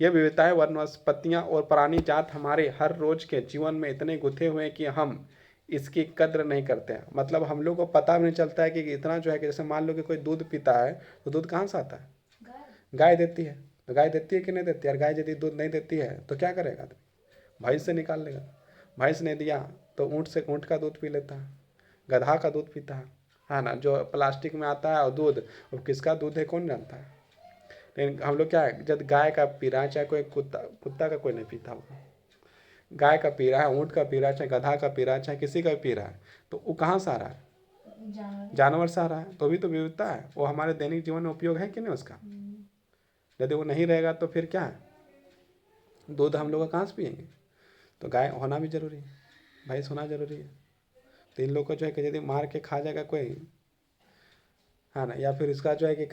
ये विविधताएं, वनस्पतियां और प्राणी जात हमारे हर रोज के जीवन में इतने गुथे हुए हैं कि हम इसकी कद्र नहीं करते हैं। मतलब हम लोग को पता भी नहीं चलता है कि इतना जो है कि जैसे मान लो कि कोई दूध पीता है तो दूध कहाँ से आता है, गाय देती है। तो गाय देती है कि नहीं देती है, और गाय यदि दूध नहीं देती है तो क्या करेगा, भैंस से निकाल लेगा। भैंस ने दिया तो ऊँट का दूध पी लेता है, गधा का दूध पीता है ना, जो प्लास्टिक में आता है। और दूध, अब किसका दूध है कौन जानता है। लेकिन हम लोग क्या है, जब गाय का पी रहा है, चाहे कोई कुत्ता का कोई नहीं पीता होगा, गाय का पी रहा है, ऊँट का पी रहा है, चाहे गधा का पी रहा है, चाहे किसी का भी पी रहा है, तो वो कहाँ से आ रहा है, जानवर से आ रहा है। तो भी तो विविधता है, वो हमारे दैनिक जीवन में उपयोग है कि नहीं उसका। यदि वो नहीं रहेगा तो फिर क्या है, दूध हम लोग कहाँ से पियेंगे। तो गाय होना भी जरूरी है, भैंस होना जरूरी है। तो इन लोग को जो है कि यदि मार के खा जाएगा कोई, है ना, या फिर इसका जो है कि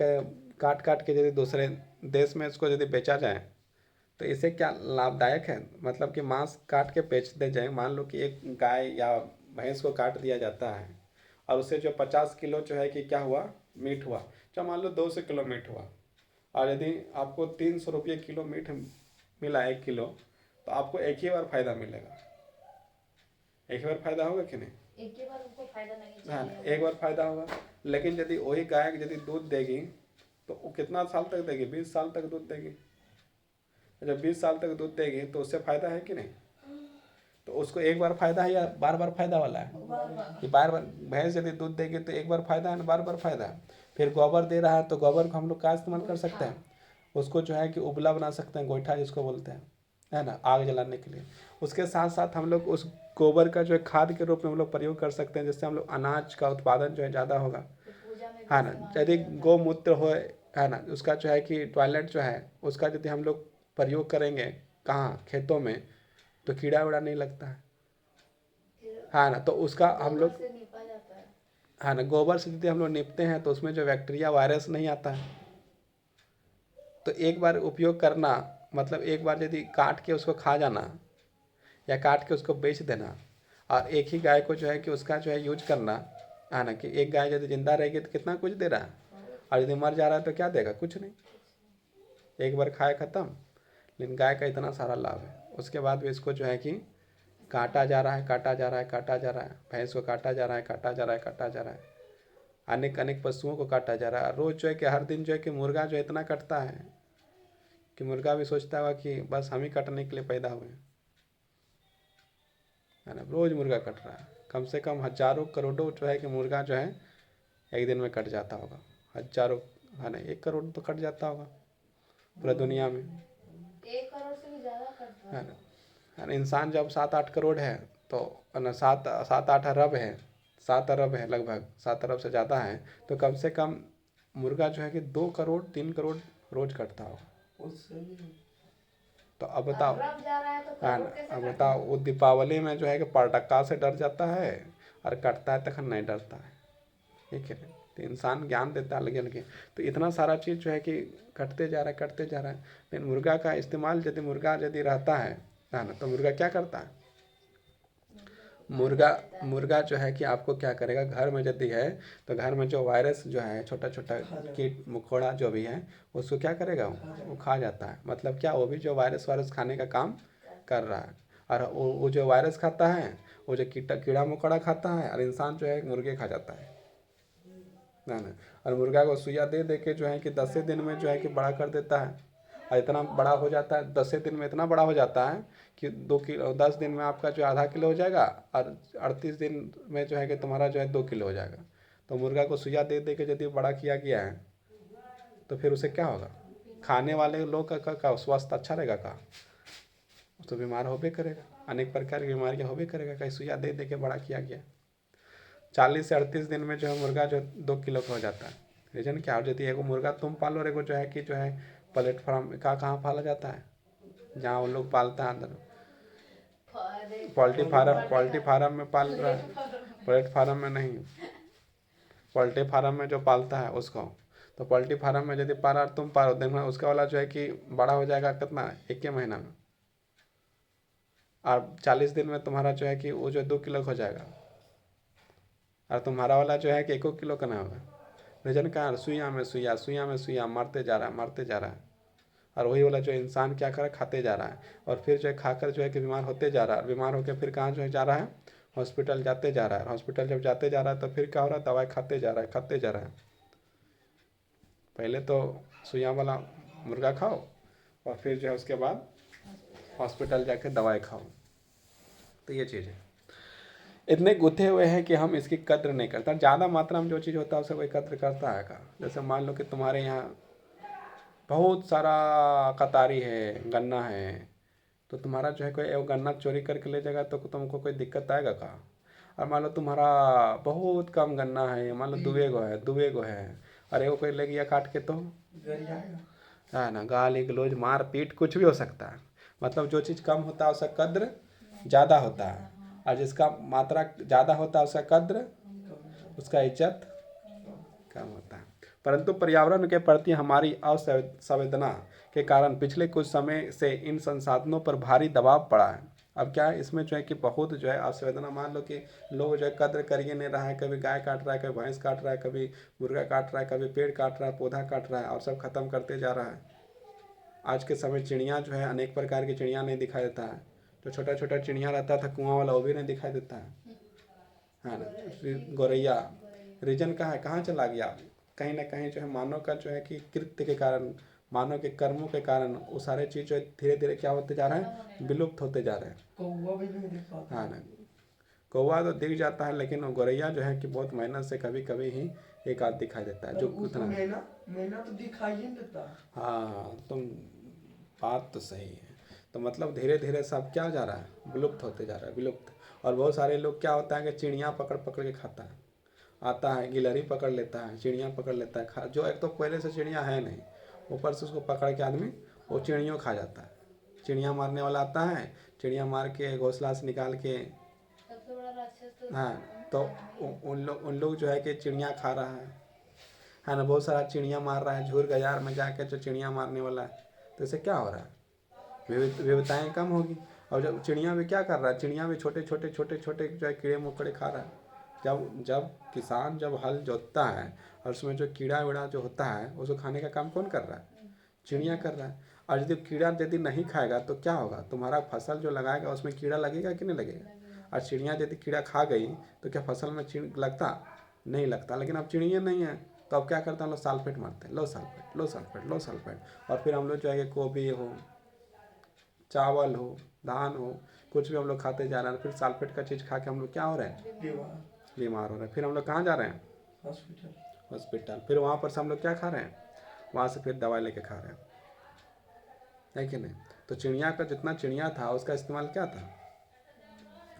काट काट के यदि दूसरे देश में इसको यदि बेचा जाए तो इससे क्या लाभदायक है। मतलब कि मांस काट के बेच दे जाए, मान लो कि एक गाय या भैंस को काट दिया जाता है और उससे जो 50 किलो जो है कि क्या हुआ, मीट हुआ। चाहे मान लो 200 किलो मीट हुआ, और यदि आपको 300 रुपये किलो मीट मिला 1 किलो, तो आपको एक ही बार फायदा मिलेगा। एक ही बार फायदा होगा कि नहीं, एक ही बार उनको फायदा नहीं हाँ, चाहिए। एक बार फायदा होगा। लेकिन यदि वही गाय यदि दूध देगी तो वो कितना साल तक देगी, 20 साल तक दूध देगी। जब 20 साल तक दूध देगी तो उससे फायदा है कि नहीं। तो उसको एक बार फायदा है या बार बार फायदा वाला है, कि बार बार भैंस यदि दूध देगी तो एक बार फायदा है ना, बार बार फायदा है। फिर गोबर दे रहा है तो गोबर को हम लोग का इस्तेमाल कर सकते हैं, उसको जो है कि उपला बना सकते हैं, गोईठा जिसको बोलते हैं, है ना, आग जलाने के लिए। उसके साथ साथ हम लोग उस गोबर का जो है खाद के रूप में हम लोग प्रयोग कर सकते हैं, जिससे हम लोग अनाज का उत्पादन जो है ज़्यादा होगा, है ना। यदि गौमूत्र हो, है ना, उसका जो है कि टॉयलेट जो है उसका यदि हम लोग प्रयोग करेंगे कहाँ, खेतों में, तो कीड़ा उड़ा नहीं लगता है ना। तो उसका हम लोग, है ना, गोबर से यदि हम लोग निपते हैं तो उसमें जो बैक्टीरिया वायरस नहीं आता है। तो एक बार उपयोग करना, मतलब एक बार यदि काट के उसको खा जाना या काट के उसको बेच देना, और एक ही गाय को जो है कि उसका जो है यूज करना, है ना, कि एक गाय यदि जिंदा रहेगी तो कितना कुछ दे रहा है, और यदि मर जा रहा है तो क्या देगा, कुछ नहीं, एक बार खाए खत्म। लेकिन गाय का इतना सारा लाभ है, उसके बाद भी इसको जो है कि काटा जा रहा है, काटा जा रहा है, काटा जा रहा है। भैंस को काटा जा रहा है, काटा जा रहा है, काटा जा रहा है। अनेक अनेक पशुओं को काटा जा रहा है। रोज़ जो है कि हर दिन जो है कि मुर्गा जो इतना कटता है कि मुर्गा भी सोचता हुआ कि बस हम ही कटने के लिए पैदा हुए हैं, है ना। रोज़ मुर्गा कट रहा है, कम से कम हजारों करोड़ों जो है कि मुर्गा जो है एक दिन में कट जाता होगा, हजारों, है ना, 1 करोड़ तो कट जाता होगा पूरा दुनिया में, 1 करोड़ से भी ज्यादा कट रहा है ना। इंसान जब 7-8 करोड़ है तो, है ना, 7-8 अरब है, 7 अरब है, लगभग 7 अरब से ज़्यादा है। तो कम से कम मुर्गा जो है कि 2 करोड़ 3 करोड़ रोज कटता होगा। उससे भी तो अब बताओ, अरब जा रहा है तो है करोड़ ना, कैसे अब कटेगा? बताओ वो दीपावली में जो है कि पटाखा से डर जाता है, और कटता है तखन नहीं डरता है, ठीक है। तो इंसान ज्ञान देता है अलग अलग। तो इतना सारा चीज़ जो है कि कटते जा रहा है, कटते जा रहा है। लेकिन मुर्गा का इस्तेमाल यदि मुर्गा यदि रहता है ना, तो मुर्गा क्या करता है, मुर्गा जो है कि आपको क्या करेगा, घर में यदि है तो घर में जो वायरस जो है, छोटा छोटा कीट मकोड़ा जो भी है, उसको क्या करेगा, वो खा जाता है। मतलब क्या, वो भी जो वायरस खाने का काम कर रहा है। और वो जो वायरस खाता है, वो जो कीड़ा मकोड़ा खाता है, और इंसान जो है मुर्गे खा जाता है ना। और मुर्गा को सुइया दे दे के जो है कि 10 दिन में जो है कि बड़ा कर देता है। और इतना बड़ा हो जाता है 10 दिन में, इतना बड़ा हो जाता है कि 2 किलो 10 दिन में आपका जो आधा किलो हो जाएगा और 38 दिन में जो है कि तुम्हारा जो है 2 किलो हो जाएगा। तो मुर्गा को सुइया दे दे के यदि बड़ा किया गया है तो फिर उसे क्या होगा? खाने वाले लोग का स्वास्थ्य अच्छा रहेगा का? तो बीमार होबे करेगा, अनेक प्रकार की बीमारियां होबे करेगा, कहीं सुइया दे दे के बड़ा किया गया। 40 से 38 दिन में जो है मुर्गा जो 2 किलो का हो जाता है। रीजन क्या? और यदि एगो मुर्गा तुम पालो और एगो जो है कि जो है प्लेटफॉर्म का कहाँ पाला जाता है, जहाँ वो लोग पालता है अंदर पोल्ट्री फार्म में पाल रहा है, प्लेटफार्म में नहीं, पोल्ट्री फार्म में जो पालता है उसको। तो पोल्ट्री फार्म में यदि पाला और तुम पालो देखना उसका वाला जो है कि बड़ा हो जाएगा कितना? 1 महीना में। और 40 दिन में तुम्हारा जो है कि वो जो 2 किलो हो जाएगा और तुम्हारा वाला जो है कि 1 किलो का ना होगा। रीजन क्या है? सुइया में सुइया मारते जा रहा है। और वही वाला जो इंसान क्या कर रहा है? खाते जा रहा है और फिर जो है खाकर जो है कि बीमार होते जा रहा है। बीमार होकर फिर कहाँ जो है जा रहा है? हॉस्पिटल जाते जा रहा है। हॉस्पिटल जब जाते जा रहा है तो फिर क्या हो रहा है? दवाई खाते जा रहा है। पहले तो सुइया वाला मुर्गा खाओ और फिर जो है उसके बाद हॉस्पिटल जाके दवाई खाओ। तो ये चीज़ है, इतने गुथे हुए हैं कि हम इसकी कद्र नहीं करते। ज़्यादा मात्रा में जो चीज़ होता है उसे कोई कद्र करता है का? जैसे मान लो कि तुम्हारे यहाँ बहुत सारा कतारी है, गन्ना है, तो तुम्हारा जो है कोई वो गन्ना चोरी करके ले जाएगा तो तुमको कोई दिक्कत आएगा का? और मान लो तुम्हारा बहुत कम गन्ना है, मान लो दुबे गो है और एगो कोई ले गया काट के तो है ना, गाली गलौज मार पीट कुछ भी हो सकता है। मतलब जो चीज़ कम होता है उसका कद्र ज़्यादा होता है और जिसका मात्रा ज़्यादा होता है उसका कद्र, उसका इज्जत कम होता है। परंतु पर्यावरण के प्रति हमारी असंवेदना के कारण पिछले कुछ समय से इन संसाधनों पर भारी दबाव पड़ा है। अब क्या है इसमें जो है कि बहुत जो है असंवेदना, मान लो कि लोग जो है कद्र करिए नहीं रहा है, कभी गाय काट रहा है, कभी भैंस काट रहा है, कभी मुर्गा काट रहा है, कभी पेड़ काट रहा है, पौधा काट रहा है और सब खत्म करते जा रहा है। आज के समय चिड़िया जो है अनेक प्रकार की चिड़िया नहीं दिखाई देता है। जो छोटा छोटा चिड़िया रहता था कुआं वाला वो भी नहीं दिखाई देता है ना। गौरैया रीजन का है कहाँ चला गया? कहीं ना कहीं जो है मानव का जो है कि कृत्य के कारण, मानव के कर्मों के कारण वो सारे चीज़ जो धीरे धीरे क्या होते जा रहे हैं? विलुप्त होते जा रहे हैं। कौवा भी नहीं दिख पाता। हाँ ना, कौवा तो दिख जाता है लेकिन वो गौरैया जो है कि बहुत मेहनत से कभी कभी ही एक आध दिखाई देता है, जो उतना मैना तो दिखाई ही नहीं देता। हाँ तुम बात तो सही है। तो मतलब धीरे धीरे सब क्या जा रहा है? विलुप्त होते जा रहा है, विलुप्त। और बहुत सारे लोग क्या होता है कि चिड़िया पकड़ पकड़ के खाता है, आता है गिलहरी पकड़ लेता है, चिड़िया पकड़ लेता है, खा जो एक तो पहले से चिड़िया है नहीं, ऊपर से उसको पकड़ के आदमी वो चिड़ियों खा जाता है। चिड़िया मारने वाला आता है, चिड़िया मार के घोंसला से निकाल के, सबसे बड़ा राक्षस तो हाँ तो उन लोग जो है कि चिड़िया खा रहा है ना। बहुत सारा चिड़िया मार रहा है, झूर गजार में जाके जो चिड़िया मारने वाला है। तो इससे क्या हो रहा है? विविधताएँ कम होगी। और जब चिड़िया भी क्या कर रहा है? चिड़िया भी छोटे छोटे जो है कीड़े मकोड़े खा रहा है। जब किसान जब हल जोतता है और उसमें जो कीड़ा वीड़ा जो होता है उसको खाने का काम कौन कर रहा है? चिड़िया कर रहा है। और यदि कीड़ा यदि नहीं खाएगा तो क्या होगा? तुम्हारा फसल जो लगाएगा उसमें कीड़ा लगेगा कि नहीं लगेगा? और चिड़िया यदि कीड़ा खा गई तो क्या फसल में लगता? नहीं लगता। लेकिन अब चिड़िया नहीं है तो अब क्या करते हैं? हम लोग साल्फेट मारते हैं, लो सल्फेट। और फिर हम लोग जो है कि गोभी हो, चावल हो, धान हो, कुछ भी हम लोग खाते जा रहे हैं। फिर साल्फेट का चीज़ खा के हम लोग क्या हो रहे हैं? बीमार हो रहे हैं। फिर हम लोग कहाँ जा रहे हैं? हॉस्पिटल। फिर वहाँ पर से हम लोग क्या खा रहे हैं? वहाँ से फिर दवाई लेके खा रहे हैं, है कि नहीं? तो चिड़िया का जितना चिड़िया था उसका इस्तेमाल क्या था?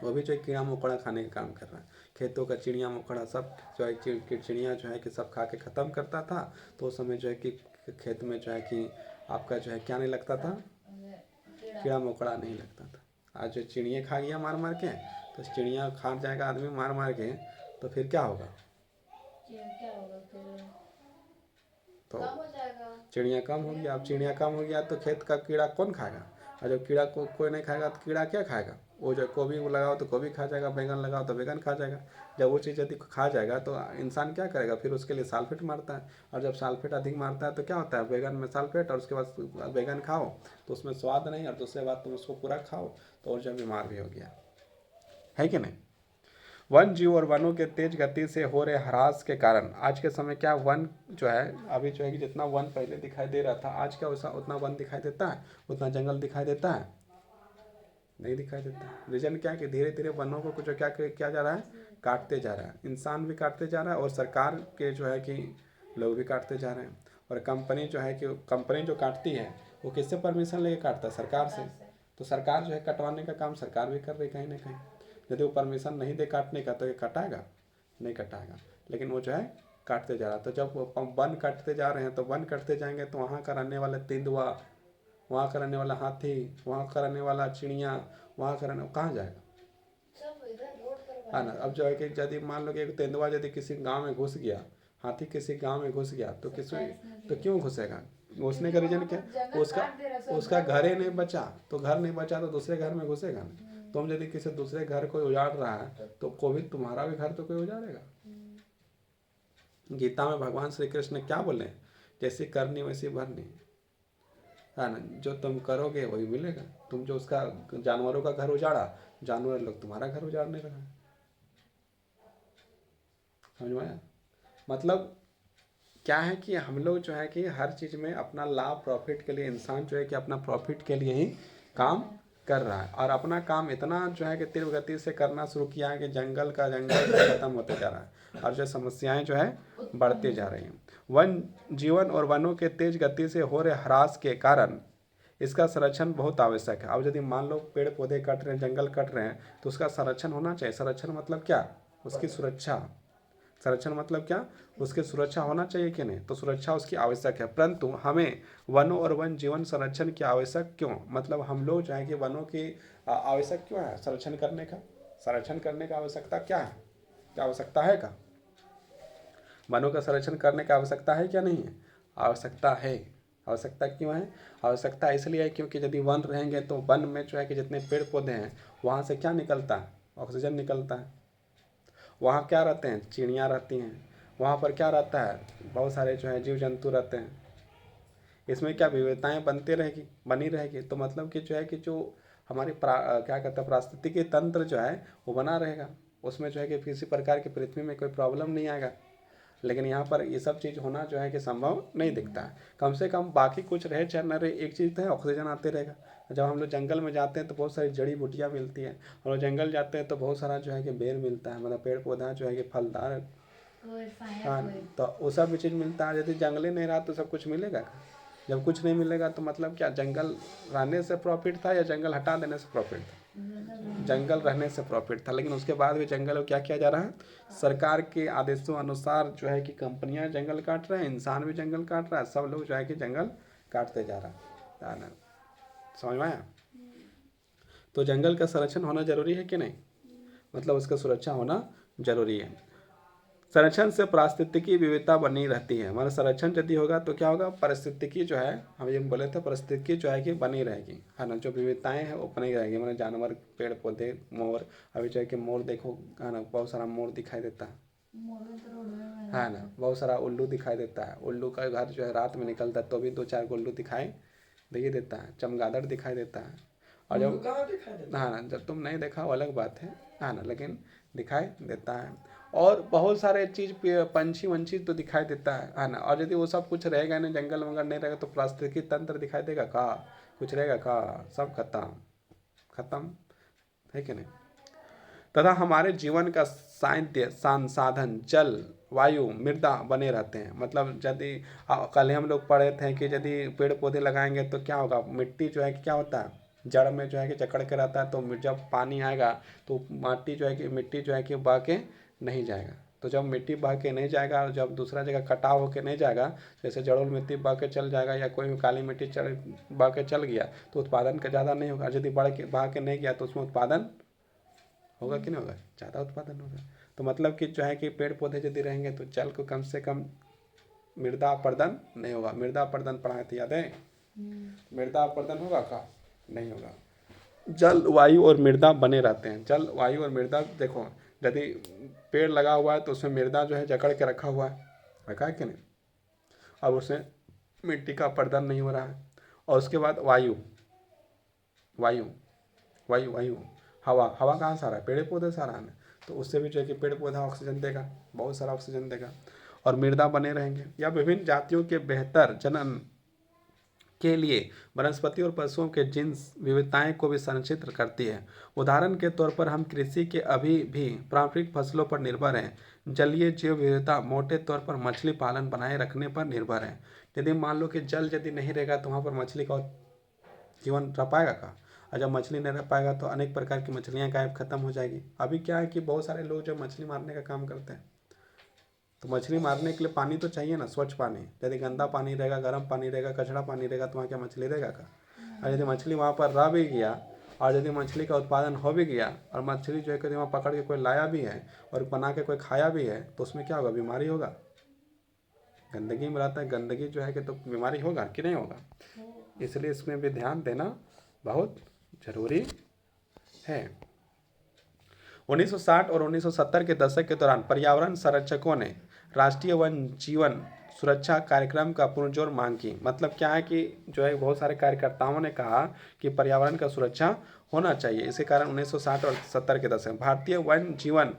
वो भी जो है कीड़ा मकोड़ा खाने का काम कर रहा है। खेतों का चिड़िया मकोड़ा सब जो है चिड़िया जो है कि सब खा के ख़त्म करता था। तो उस समय जो है कि खेत में जो है कि आपका जो है क्या नहीं लगता था? कीड़ा मकोड़ा नहीं लगता था। आज जो चिड़िया खा गया मार मार के, तो चिड़िया खा जाएगा आदमी मार मार के, तो फिर क्या होगा? क्या होगा फिर? तो कम हो जाएगा। चिड़िया कम हो गया। अब चिड़िया कम हो गया तो खेत का कीड़ा कौन खाएगा? और जब कीड़ा को कोई नहीं खाएगा तो कीड़ा क्या खाएगा? वो जो गोभी लगाओ तो गोभी खा जाएगा, बैंगन लगाओ तो बैंगन खा जाएगा। जब वो चीज़ यदि खा जाएगा तो इंसान क्या करेगा? फिर उसके लिए साल्फेट मारता है। और जब साल्फेट अधिक मारता है तो क्या होता है? बैंगन में साल्फेट, और उसके बाद बैंगन खाओ तो उसमें स्वाद नहीं, और दूसरे बात तुम उसको पूरा खाओ तो और जब बीमार भी हो गया, है कि नहीं? वन जीव और वनों के तेज गति से हो रहे ह्रास के कारण आज के समय क्या वन जो है अभी जो है कि जितना वन पहले दिखाई दे रहा था आज क्या वैसा उतना वन दिखाई देता है, उतना जंगल दिखाई देता है, नहीं दिखाई देता। रीजन क्या है कि धीरे धीरे वनों को जो क्या जा रहा है, काटते जा रहा है, इंसान भी काटते जा रहा है और सरकार के जो है कि लोग भी काटते जा रहे हैं। और कंपनी जो है कि कंपनी जो काटती है वो किससे परमिशन लेके काटता है, सरकार से। तो सरकार जो है कटवाने का काम सरकार भी कर रही कहीं ना कहीं। यदि वो परमिशन नहीं दे काटने का तो ये कटाएगा, नहीं कटाएगा, लेकिन वो जो है काटते जा रहा है। तो जब वो वन काटते जा रहे हैं तो वन कटते जाएंगे तो वहाँ का रहने वाला तेंदुआ, वहाँ का रहने वाला हाथी, वहाँ का रहने वाला चिड़िया, वहाँ का रहने कहाँ जाएगा, सब इधर रोड पर है ना। अब जो है कि यदि मान लो कि एक तेंदुआ यदि किसी गांव में घुस गया, हाथी किसी गांव में घुस गया तो किसी तो क्यों घुसेगा, घुसने का रीजन क्या, उसका घर ही नहीं बचा, तो घर नहीं बचा तो दूसरे घर में घुसेगा ना। तुम यदि किसी दूसरे घर को उजाड़ रहा है तो कोई तुम्हारा भी घर तो कोई उजाड़ेगा। गीता में भगवान श्री कृष्ण क्या बोले, जैसी करनी वैसी भरनी, है ना। जो तुम करोगे वही मिलेगा। तुम जो उसका जानवरों का घर उजाड़ा, जानवर लोग तुम्हारा घर उजाड़ने लगा। समझ में आया। मतलब क्या है कि हम लोग जो है कि हर चीज़ में अपना लाभ प्रॉफिट के लिए, इंसान जो है कि अपना प्रॉफिट के लिए ही काम कर रहा है और अपना काम इतना जो है कि तीव्र गति से करना शुरू किया है कि जंगल खत्म होते जा रहा है और जो समस्याएं जो है बढ़ती जा रही हैं। वन जीवन और वनों के तेज गति से हो रहे ह्रास के कारण इसका संरक्षण बहुत आवश्यक है। अब यदि मान लो पेड़ पौधे कट रहे हैं, जंगल कट रहे हैं तो उसका संरक्षण होना चाहिए। संरक्षण मतलब क्या, उसकी सुरक्षा। संरक्षण मतलब क्या, उसकी सुरक्षा होना चाहिए कि नहीं, तो सुरक्षा उसकी आवश्यक है। परंतु हमें वनों और वन जीवन संरक्षण की आवश्यक क्यों, मतलब हम लोग जो है कि वनों की आवश्यक क्यों है संरक्षण करने का, संरक्षण करने का आवश्यकता क्या है, क्या आवश्यकता है का, वनों का संरक्षण करने की आवश्यकता है क्या नहीं है, आवश्यकता है। आवश्यकता क्यों है, आवश्यकता इसलिए है क्योंकि यदि वन रहेंगे तो वन में जो है कि जितने पेड़ पौधे हैं वहाँ से क्या निकलता है, ऑक्सीजन निकलता है। वहाँ क्या रहते हैं, चिड़ियाँ रहती हैं, वहाँ पर क्या रहता है, बहुत सारे जो है जीव जंतु रहते हैं। इसमें क्या विविधताएं बनी रहेगी। तो मतलब कि जो है कि जो हमारी क्या कहते हैं पारिस्थितिकी तंत्र जो है वो बना रहेगा, उसमें जो है कि किसी प्रकार की पृथ्वी में कोई प्रॉब्लम नहीं आएगा। लेकिन यहाँ पर ये सब चीज़ होना जो है कि संभव नहीं दिखता है। कम से कम बाकी कुछ रहे चाहे न रहे, एक चीज़ तो है ऑक्सीजन आते रहेगा। जब हम लोग जंगल में जाते हैं तो बहुत सारी जड़ी बूटियाँ मिलती हैं, हम लोग जंगल जाते हैं तो बहुत सारा जो है कि बेर मिलता है, मतलब पेड़ पौधा जो है कि फलदार, हाँ, तो वो सब भी चीज़ मिलता है। यदि जंगल नहीं रहा तो सब कुछ मिलेगा। जब कुछ नहीं मिलेगा तो मतलब क्या, जंगल रहने से प्रॉफिट था या जंगल हटा देने से प्रॉफिट था, जंगल रहने से प्रॉफिट था। लेकिन उसके बाद भी जंगल को क्या किया जा रहा है, सरकार के आदेशों अनुसार जो है कि कंपनियां जंगल काट रहे हैं, इंसान भी जंगल काट रहा है, सब लोग जो है कि जंगल काटते जा रहा है। समझ में आया। तो जंगल का संरक्षण होना जरूरी है कि नहीं, मतलब उसका सुरक्षा होना जरूरी है। संरक्षण से पारिस्थितिकी विविधता बनी रहती है। हमारा संरक्षण यदि होगा तो क्या होगा, पारिस्थितिकी जो है, हम ये बोले थे पारिस्थितिकी जो है कि बनी रहेगी, है ना। जो विविधताएं हैं वो बनी रहेगी, मतलब जानवर, पेड़ पौधे, मोर। अभी जो है कि मोर देखो, है ना, बहुत सारा मोर दिखाई देता है ना, बहुत सारा उल्लू दिखाई देता है। उल्लू का घर जो है रात में निकलता है तो भी 2-4 उल्लू दिखाई दे देता है। चमगादड़ दिखाई देता है। और जब हाँ ना, जब तुम नहीं देखा वो अलग बात है ना, लेकिन दिखाई देता है। और बहुत सारे चीज़ पंछी वंछी तो दिखाई देता है ना। और यदि वो सब कुछ रहेगा नहीं, जंगल वंगल नहीं रहेगा तो पारिस्थितिकी तंत्र दिखाई देगा का, कुछ रहेगा का, सब खत्म है कि नहीं। तथा हमारे जीवन का साध्य संसाधन जल, वायु, मृदा बने रहते हैं। मतलब यदि कल हम लोग पढ़े थे कि यदि पेड़ पौधे लगाएंगे तो क्या होगा, मिट्टी जो है कि क्या होता है, जड़ में जो है कि जकड़ के रहता है, तो जब पानी आएगा तो मिट्टी जो है कि बह के नहीं जाएगा। तो जब मिट्टी बह के नहीं जाएगा और जब दूसरा जगह कटाव होकर नहीं जाएगा, जैसे जड़ोल मिट्टी बह के चल जाएगा या कोई भी काली मिट्टी बह के चल गया तो उत्पादन का ज़्यादा नहीं होगा। यदि बह के नहीं गया तो उसमें उत्पादन होगा कि नहीं होगा, ज़्यादा उत्पादन होगा। तो मतलब कि जो है कि पेड़ पौधे यदि रहेंगे तो जल को कम से कम मृदा अपरदन नहीं होगा। मृदा अपरदन पढ़ाए थे, याद है, मृदा अपरदन होगा का, नहीं होगा। जल, वायु और मृदा बने रहते हैं। जल, वायु और मृदा, देखो यदि पेड़ लगा हुआ है तो उसमें मृदा जो है जकड़ के रखा है कि नहीं, अब उसमें मिट्टी का अपरदन नहीं हो रहा है। और उसके बाद वायु, हवा कहाँ से आ रहा है, पेड़ पौधे से आ रहा है। तो उससे भी जो है कि पेड़ पौधा ऑक्सीजन देगा, बहुत सारा ऑक्सीजन देगा, और मृदा बने रहेंगे। या विभिन्न जातियों के बेहतर जनन के लिए वनस्पति और पशुओं के जीन्स विविधताएं को भी संरक्षित करती है। उदाहरण के तौर पर हम कृषि के अभी भी पारंपरिक फसलों पर निर्भर हैं। जलीय जैव विविधता मोटे तौर पर मछली पालन बनाए रखने पर निर्भर है। यदि मान लो कि जल यदि नहीं रहेगा तो वहाँ पर मछली का जीवन रह पाएगा का, और जब मछली नहीं रह पाएगा तो अनेक प्रकार की मछलियाँ गायब खत्म हो जाएगी। अभी क्या है कि बहुत सारे लोग जो मछली मारने का काम करते हैं, तो मछली मारने के लिए पानी तो चाहिए ना, स्वच्छ पानी। यदि गंदा पानी रहेगा, गर्म पानी रहेगा, कचड़ा पानी रहेगा तो वहाँ क्या मछली रहेगा का? और यदि मछली वहाँ पर रह भी गया और यदि मछली का उत्पादन हो भी गया और मछली जो है कभी वहाँ पकड़ के कोई लाया भी है और बना के कोई खाया भी है तो उसमें क्या होगा? बीमारी होगा। गंदगी में रहता है, गंदगी जो है कि तो बीमारी होगा कि नहीं होगा? इसलिए इसमें भी ध्यान देना बहुत जरूरी है। 1960 और 1970 के दशक के दौरान पर्यावरण संरक्षकों ने राष्ट्रीय वन जीवन सुरक्षा कार्यक्रम का पुरजोर मांग की। मतलब क्या है कि जो है बहुत सारे कार्यकर्ताओं ने कहा कि पर्यावरण का सुरक्षा होना चाहिए। इसी कारण 1960 और 70 के दशक भारतीय वन जीवन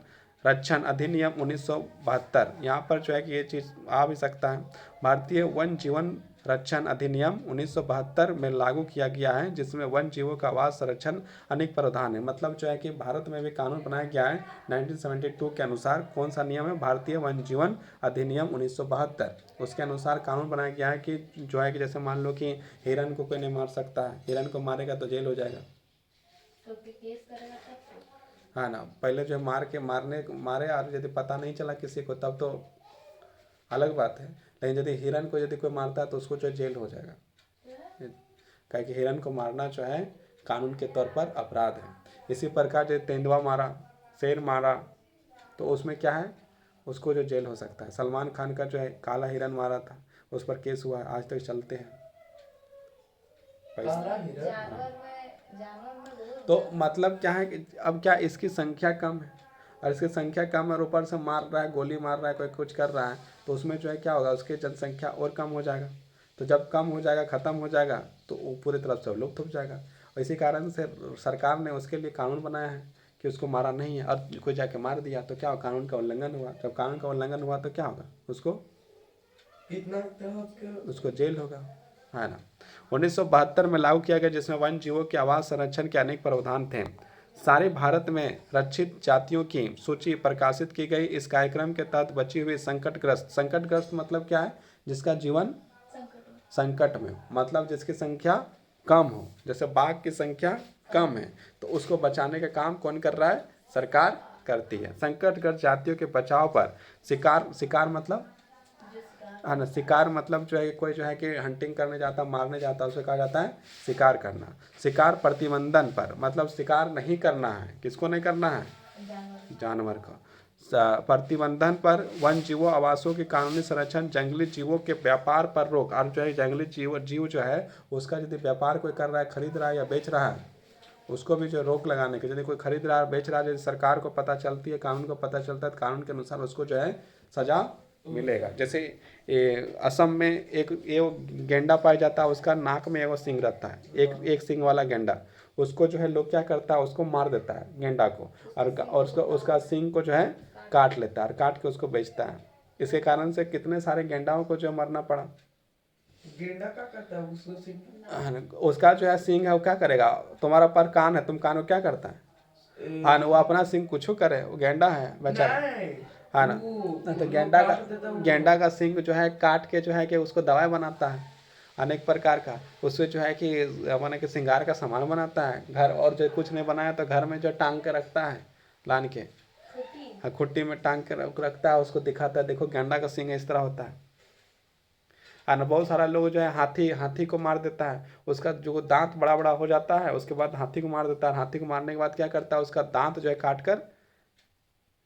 रक्षण अधिनियम 1972, यहाँ पर जो है कि ये चीज़ आ भी सकता है। भारतीय वन जीवन रक्षण अधिनियम 1972 में लागू किया गया है, जिसमें वन जीवों का आवास संरक्षण अनेक प्रावधान है। मतलब जो है कि भारत में भी कानून बनाया गया है 1972 के अनुसार। कौन सा नियम है? भारतीय वन जीवन अधिनियम 1972। उसके अनुसार कानून बनाया गया है कि जो है कि जैसे मान लो कि हिरन को कोई नहीं मार सकता है, हिरन को मारेगा तो जेल हो जाएगा। तो फिर केस करेगा तब तो? हाँ ना, पहले जो मारे और यदि पता नहीं चला किसी को तब तो अलग बात है, लेकिन यदि हिरन को यदि कोई मारता है तो उसको जो जेल हो जाएगा। क्या कि हिरन को मारना जो है कानून के तौर पर अपराध है। इसी प्रकार जो तेंदुआ मारा, शेर मारा, तो उसमें क्या है? उसको जो जेल हो सकता है। सलमान खान का जो है काला हिरन मारा था, उस पर केस हुआ है, आज तक चलते हैं। काला हिरन जानवर में बहुत तो मतलब क्या है कि अब क्या इसकी संख्या कम है और इसकी संख्या कम है और ऊपर से मार रहा है, गोली मार रहा है, कोई कुछ कर रहा है, तो उसमें जो है क्या होगा? उसकी जनसंख्या और कम हो जाएगा। तो जब कम हो जाएगा, ख़त्म हो जाएगा, तो वो पूरी तरफ से लुप्त हो जाएगा। और इसी कारण से सरकार ने उसके लिए कानून बनाया है कि उसको मारा नहीं है। और कोई जाके मार दिया तो क्या होगा? कानून का उल्लंघन हुआ। जब कानून का उल्लंघन हुआ तो क्या होगा? उसको जेल होगा, है ना। 1972 में लागू किया गया, जिसमें वन जीवों के आवास संरक्षण के अनेक प्रावधान थे। सारे भारत में रक्षित जातियों की सूची प्रकाशित की गई। इस कार्यक्रम के तहत बची हुई संकटग्रस्त मतलब क्या है? जिसका जीवन संकट में, मतलब जिसकी संख्या कम हो, जैसे बाघ की संख्या कम है तो उसको बचाने का काम कौन कर रहा है? सरकार करती है। संकटग्रस्त जातियों के बचाव पर शिकार मतलब है ना, शिकार मतलब जो है कोई जो है कि हंटिंग करने जाता, मारने जाता, उसे कहा जाता है शिकार करना। शिकार प्रतिबंधन पर मतलब शिकार नहीं करना है। किसको नहीं करना है? जानवर का। प्रतिबंधन पर वन जीवों आवासों के कानूनी संरक्षण, जंगली जीवों के व्यापार पर रोक। और जो है जंगली जीव जो है उसका यदि व्यापार कोई कर रहा है, खरीद रहा है या बेच रहा है, उसको भी जो रोक लगाने की। यदि कोई खरीद रहा है, बेच रहा है, यदि सरकार को पता चलती है, कानून को पता चलता है, तो कानून के अनुसार उसको जो है सजा मिलेगा। जैसे असम में एक गेंडा पाया जाता है, उसका नाक में एगो सिंग रहता है, एक सिंग वाला गेंडा। उसको जो है लोग क्या करता है? उसको मार देता है गेंडा को, और उसका सिंग को जो है काट लेता है और काट के उसको बेचता है। इसके कारण से कितने सारे गेंडाओं को जो मरना पड़ा। गेंडा क्या करता है? उसका जो है सिंग है, वो क्या करेगा? तुम्हारा पर कान है, तुम कान को क्या करता है? हाँ, वो अपना सिंग कुछ करे, वो गेंडा है बेचारा, है ना। तो गेंडा का सिंग जो है काट के जो है कि उसको दवाई बनाता है अनेक प्रकार का। उससे जो है कि माने कि श्रृंगार का सामान बनाता है घर, और जो कुछ नहीं बनाया तो घर में जो टांग के रखता है, लान के खुट्टी में टांग के रखता है, उसको दिखाता है, देखो गेंडा का सिंग इस तरह होता है। और बहुत सारा लोग जो है हाथी को मार देता है, उसका जो दांत बड़ा बड़ा हो जाता है, उसके बाद हाथी को मार देता है। हाथी को मारने के बाद क्या करता है? उसका दांत जो है काट कर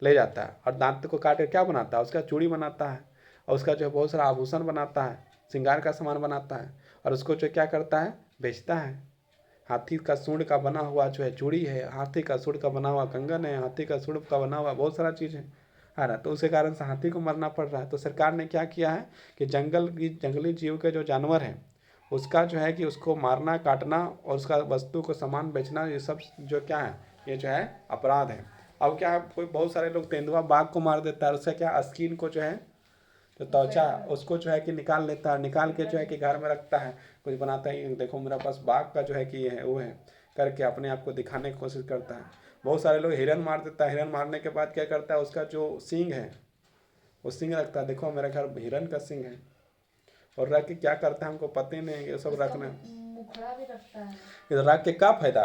ले जाता है, और दांत को काट कर क्या बनाता है? उसका चूड़ी बनाता है, और उसका जो है बहुत सारा आभूषण बनाता है, श्रृंगार का सामान बनाता है, और उसको जो क्या करता है? बेचता है। हाथी का सूंड का बना हुआ जो है चूड़ी है, हाथी का सूंड का बना हुआ कंगन है, हाथी का सूंड का बना हुआ बहुत सारा चीज़ है ना। तो उसके कारण से हाथी को मरना पड़ रहा है। तो सरकार ने क्या किया है कि जंगली जीव के जो जानवर हैं उसका जो है कि उसको मारना, काटना और उसका वस्तु को सामान बेचना, ये सब जो क्या है, ये जो है अपराध है। अब क्या है, कोई बहुत सारे लोग तेंदुआ बाघ को मार देता है, उसका क्या स्किन को जो है तो त्वचा उसको जो है कि निकाल लेता है, निकाल के जो है कि घर में रखता है, कुछ बनाता है, देखो मेरा पास बाघ का जो है कि ये है वो है करके अपने आप को दिखाने की कोशिश करता है। बहुत सारे लोग हिरन मार देता है, हिरन मारने के बाद क्या करता है, उसका जो सींग है वो सींग रखता है, देखो मेरे घर हिरन का सींग है, और रख के क्या करता है हमको पता ही नहीं, ये सब रखना मुखड़ा भी रखता है। इधर रख के क्या फायदा।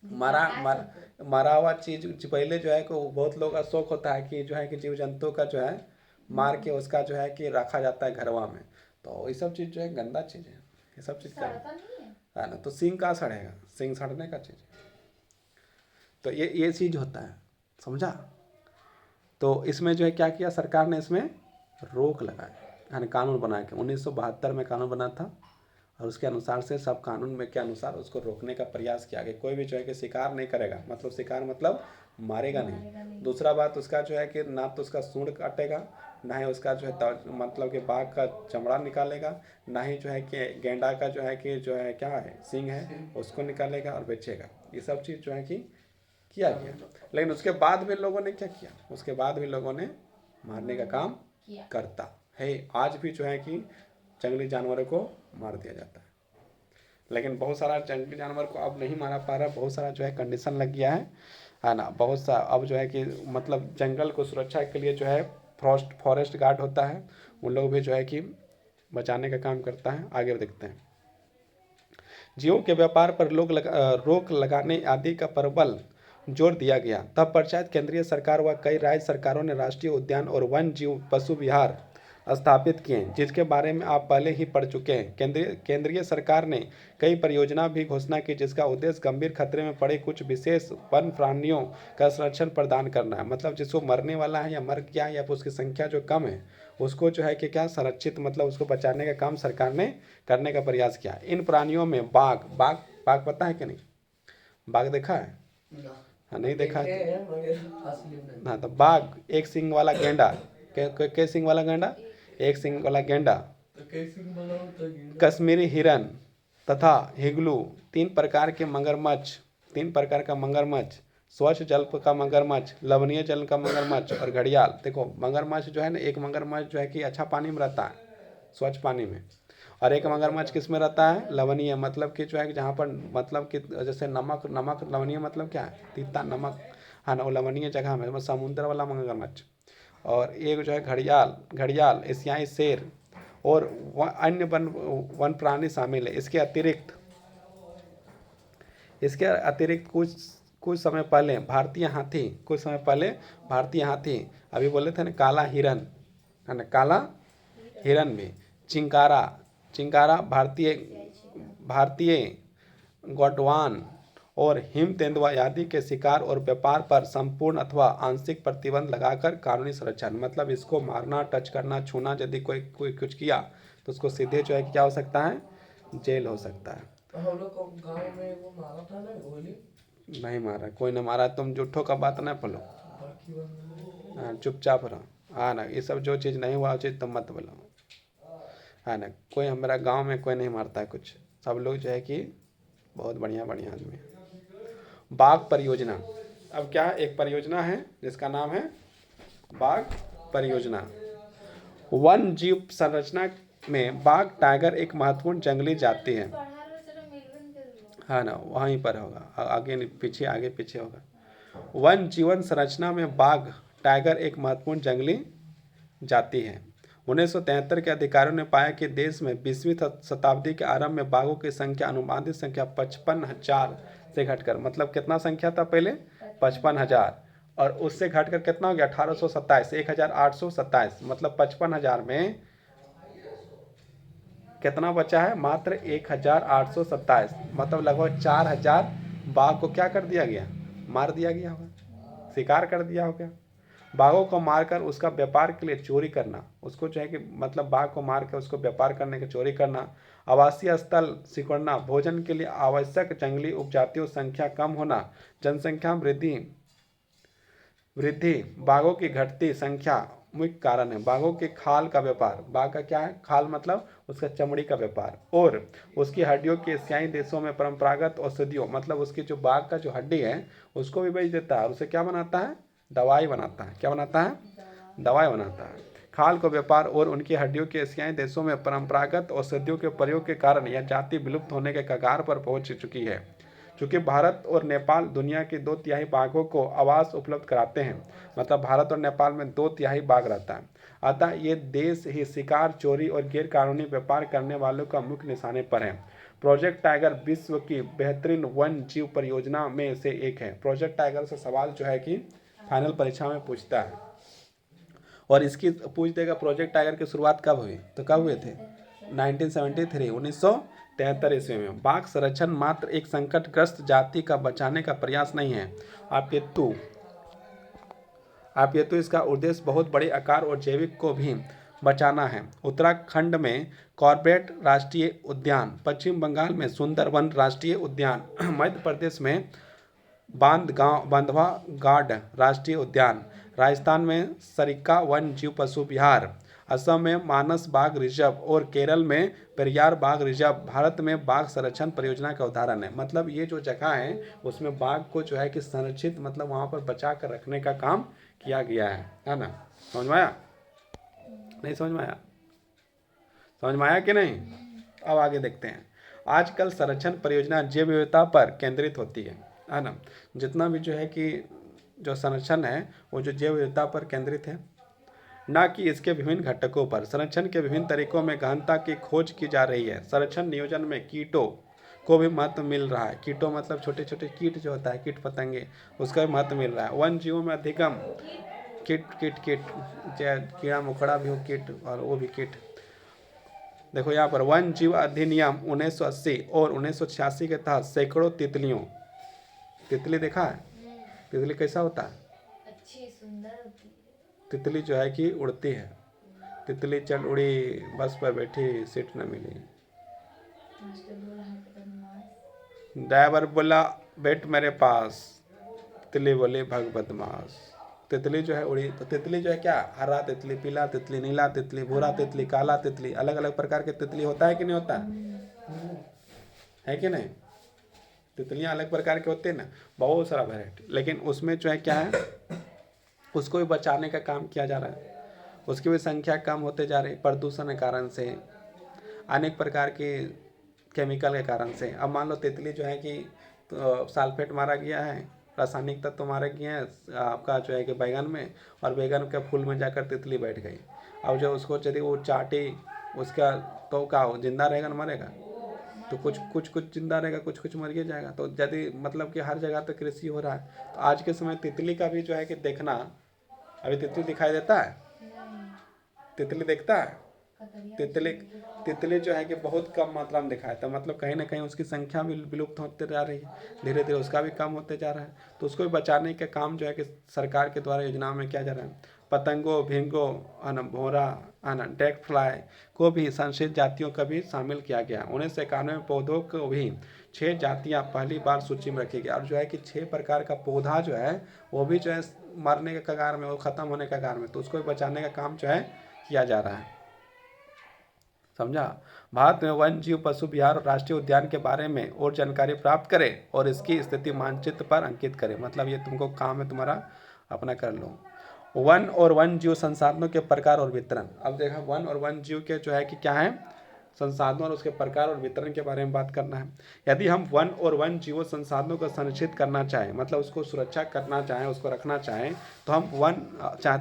मारा दिखाता है मार, सबको। मारा हुआ चीज पहले जो है को बहुत लोग का शौक होता है कि जो है कि जीव जंतु का जो है मार के उसका जो है कि रखा जाता है घरवा में, तो ये सब चीज़ जो है गंदा चीज़ है, ये सब चीज़ क्या सड़ता नहीं है। है ना, तो सींग कहाँ सड़ेगा, सींग सड़ने का चीज़ है। तो ये चीज़ होता है, समझा। तो इसमें जो है क्या किया सरकार ने, इसमें रोक लगाया, यानी कानून बना के 1972 में कानून बना था, और उसके अनुसार से सब कानून में के अनुसार उसको रोकने का प्रयास किया कि कोई भी जो है कि शिकार नहीं करेगा, मतलब शिकार मतलब मारेगा नहीं। दूसरा बात उसका जो है कि ना तो उसका सूंड काटेगा, ना ही उसका जो है मतलब कि बाघ का चमड़ा निकालेगा, ना ही जो है कि गेंडा का जो है कि जो है क्या है सींग है उसको निकालेगा और बेचेगा। ये सब चीज़ जो है कि किया गया, लेकिन उसके बाद भी लोगों ने क्या किया, उसके बाद भी लोगों ने मारने का काम करता है। आज भी जो है कि जंगली जानवरों को मार दिया जाता है, लेकिन बहुत सारा जंगली जानवर को अब नहीं मारा पा रहा, बहुत सारा जो है कंडीशन लग गया है ना। बहुत सा अब जो है कि मतलब जंगल को सुरक्षा के लिए जो है फॉरेस्ट गार्ड होता है, उन लोग भी जो है कि बचाने का काम करता है। आगे देखते हैं, जीवों के व्यापार पर रोक लगाने आदि का प्रबल जोर दिया गया। तब पश्चात केंद्रीय सरकार व कई राज्य सरकारों ने राष्ट्रीय उद्यान और वन जीव पशु विहार स्थापित किए, जिसके बारे में आप पहले ही पढ़ चुके हैं। केंद्रीय सरकार ने कई परियोजना भी घोषणा की, जिसका उद्देश्य गंभीर खतरे में पड़े कुछ विशेष वन प्राणियों का संरक्षण प्रदान करना है। मतलब जिसको मरने वाला है या मर गया है या फिर उसकी संख्या जो कम है उसको जो है कि क्या संरक्षित मतलब उसको बचाने का काम सरकार ने करने का प्रयास किया। इन प्राणियों में बाघ बाघ बाघ पता है कि नहीं, बाघ देखा है, हाँ नहीं देखा है, हाँ तो बाघ, एक सिंग वाला गेंडा, के सिंग वाला गेंडा, एक सिंग वाला गेंडा, कश्मीरी हिरन तथा हिगलू, तीन प्रकार का मगरमच्छ, स्वच्छ जल का मगरमच्छ, लवणीय जल का मगरमच्छ और घड़ियाल। देखो मगरमच्छ जो है ना, एक मगरमच्छ जो है कि अच्छा पानी में रहता है, स्वच्छ पानी में, और एक मगरमच्छ किस में रहता है, लवणीय, मतलब कि जो है कि जहाँ पर मतलब कि जैसे नमक नमक लवणीय मतलब क्या है, तीता नमक, हाँ ना, वो लवणीय जगह में, मतलब समुद्र वाला मगरमच्छ। और एक जो है घड़ियाल एशियाई शेर और अन्य वन प्राणी शामिल है। इसके अतिरिक्त कुछ समय पहले भारतीय हाथी, अभी बोले थे ना काला हिरन, है ना, काला हिरन भी, चिंकारा भारतीय गोंडवान और हिम तेंदुआ आदि के शिकार और व्यापार पर संपूर्ण अथवा आंशिक प्रतिबंध लगाकर कानूनी संरक्षण, मतलब इसको मारना, टच करना, छूना, यदि कोई कुछ किया तो उसको सीधे जो है क्या हो सकता है, जेल हो सकता है। तो हम लोग को गांव में वो मारा था ना गोली, नहीं मारा, कोई नहीं मारा, तुम झूठों का बात ना बोलो, हाँ चुपचाप रहो, हाँ ना, ये सब जो चीज़ नहीं हुआ चीज़ तुम मत बोलो, है ना। कोई हमारा गांव में कोई नहीं मारता है कुछ, सब लोग जो है कि बहुत बढ़िया बढ़िया आदमी है। बाघ परियोजना, अब क्या एक परियोजना है जिसका नाम है बाघ परियोजना। वन जीव संरचना में बाघ टाइगर एक महत्वपूर्ण जंगली जाति है, हाँ ना, वहीं पर होगा, आगे पीछे होगा। वन जीवन संरचना में बाघ टाइगर एक महत्वपूर्ण जंगली जाति है। 1973 के अधिकारियों ने पाया कि देश में 20वीं शताब्दी के आरंभ में बाघों की संख्या अनुमानित संख्या 55,000 से घटकर, मतलब कितना संख्या था पहले, 55,000, और उससे घटकर कितना हो गया 1827, 1827, मतलब 55,000 में कितना बचा है, मात्र 1827, मतलब लगभग 4,000 बाघ को क्या कर दिया गया, मार दिया गया होगा, शिकार कर दिया होगा। बाघों को मारकर उसका व्यापार के लिए चोरी करना, उसको जो है कि मतलब बाघ को मार कर उसको व्यापार करने की चोरी करना, आवासीय स्थल सिकुड़ना, भोजन के लिए आवश्यक जंगली उपजातियों संख्या कम होना, जनसंख्या वृद्धि, बाघों की घटती संख्या मुख्य कारण है। बाघों के खाल का व्यापार, बाघ का क्या है, खाल मतलब उसका चमड़ी का व्यापार, और उसकी हड्डियों के एशियाई देशों में परंपरागत औषधियों, मतलब उसकी जो बाघ का जो हड्डी है उसको भी बेच देता है और उसे क्या बनाता है, दवाई बनाता है। क्या बनाता है, दवाई बनाता है। खाल का व्यापार और उनकी हड्डियों के एशियाई देशों में परंपरागत औषधियों के प्रयोग के कारण यह जाति विलुप्त होने के कगार पर पहुंच चुकी है। चूँकि भारत और नेपाल दुनिया के 2/3 बाघों को आवास उपलब्ध कराते हैं, मतलब भारत और नेपाल में 2/3 बाघ रहता है, अतः ये देश ही शिकार, चोरी और गैरकानूनी व्यापार करने वालों का मुख्य निशाने पर है। प्रोजेक्ट टाइगर विश्व की बेहतरीन वन जीव परियोजना में से एक है। प्रोजेक्ट टाइगर से सवाल जो है कि फाइनल परीक्षा में पूछता है, और इसकी पूछ देगा प्रोजेक्ट टाइगर की शुरुआत कब हुई, तो कब हुए थे, 1973 1973 ईस्वी में। बाघ संरक्षण मात्र एक संकटग्रस्त जाति का बचाने का प्रयास नहीं है, आप ये तो इसका उद्देश्य बहुत बड़े आकार और जैविक को भी बचाना है। उत्तराखंड में कॉर्बेट राष्ट्रीय उद्यान, पश्चिम बंगाल में सुंदरवन राष्ट्रीय उद्यान, मध्य प्रदेश में बांधवा गार्ड राष्ट्रीय उद्यान, राजस्थान में सरिस्का वन जीव पशु विहार, असम में मानस बाघ रिजर्व और केरल में पेरियार बाघ रिजर्व भारत में बाघ संरक्षण परियोजना का उदाहरण है। मतलब ये जो जगह है उसमें बाघ को जो है कि संरक्षित, मतलब वहाँ पर बचा कर रखने का काम किया गया है ना। समझ में आया, नहीं समझ में आया, समझ में आया कि नहीं। अब आगे देखते हैं। आजकल संरक्षण परियोजना जैव विविधता पर केंद्रित होती है ना। जितना भी जो है कि जो संरक्षण है वो जो जैव विविधता पर केंद्रित है, ना कि इसके विभिन्न घटकों पर। संरक्षण के विभिन्न तरीकों में गहनता की खोज की जा रही है। संरक्षण नियोजन में कीटों को भी महत्व मिल रहा है। कीटों मतलब छोटे छोटे कीट जो होता है, कीट पतंगे, उसका भी महत्व मिल रहा है। वन जीवों में अधिकम कीट चाहे कीड़ा मकोड़ा भी हो कीट, और वो भी कीट। देखो यहाँ पर वन जीव अधिनियम 1980 और 1986 के तहत सैकड़ों तितली देखा है, तितली कैसा होता है, अच्छी सुंदर होती है। तितली जो है कि उड़ती है, तितली चल उड़ी बस पर बैठी सीट न मिली। मास्टर बोला है तो बदमाश। ड्राइवर बोला बैठ मेरे पास, तितली बोली भग बदमाश। तितली जो है उड़ी, तो तितली जो है क्या, हरा तितली, पीला तितली, नीला तितली, भूरा तितली, काला तितली, अलग अलग प्रकार के तितली होता है कि नहीं होता है कि नहीं। तितलियां अलग प्रकार के होते हैं ना, बहुत सारा वैरायटी, लेकिन उसमें जो है क्या है, उसको भी बचाने का काम किया जा रहा है। उसकी भी संख्या कम होते जा रही है प्रदूषण के कारण से, अनेक प्रकार के केमिकल के कारण से। अब मान लो तितली जो है कि तो सल्फेट मारा गया है, रासायनिक तत्व मारे गए हैं आपका जो है कि बैगन में, और बैगन के फूल में जाकर तितली बैठ गई। अब जो उसको यदि वो चाटे उसका, तो क्या हो, जिंदा रहेगा ना मरेगा, तो कुछ जिंदा रहेगा, कुछ मर के जाएगा। तो यदि मतलब कि हर जगह तो कृषि हो रहा है, तो आज के समय तितली का भी जो है कि देखना, अभी तितली दिखाई देता है, तितली देखता है, तितली जो है कि बहुत कम मात्रा में दिखाई देता है। मतलब कहीं ना कहीं उसकी संख्या भी विलुप्त होते जा रही है, धीरे धीरे उसका भी कम होते जा रहा है। तो उसको भी बचाने का काम जो है कि सरकार के द्वारा योजना में किया जा रहा है। पतंगों, भींगों, भौरा, डेक फ्लाई को भी संरक्षित जातियों का भी शामिल किया गया। 1991 में पौधों को भी 6 जातियां पहली बार सूची में रखी गई, और जो है कि 6 प्रकार का पौधा जो है वो भी जो है मरने के कगार में, वो खत्म होने के कगार में, तो उसको भी बचाने का काम जो है किया जा रहा है। समझा। भारत में वन जीव पशु विहार और राष्ट्रीय उद्यान के बारे में और जानकारी प्राप्त करें और इसकी स्थिति मानचित्र पर अंकित करें। मतलब ये तुमको काम है तुम्हारा, अपना कर लो। वन और वन जीव संसाधनों के प्रकार और वितरण। अब देखा वन और वन जीव के जो है कि क्या है, संसाधनों और उसके प्रकार और वितरण के बारे में बात करना है। यदि हम वन और वन जीवों संसाधनों को संरक्षित करना चाहें, मतलब उसको सुरक्षा करना चाहें, उसको रखना चाहें, तो हम वन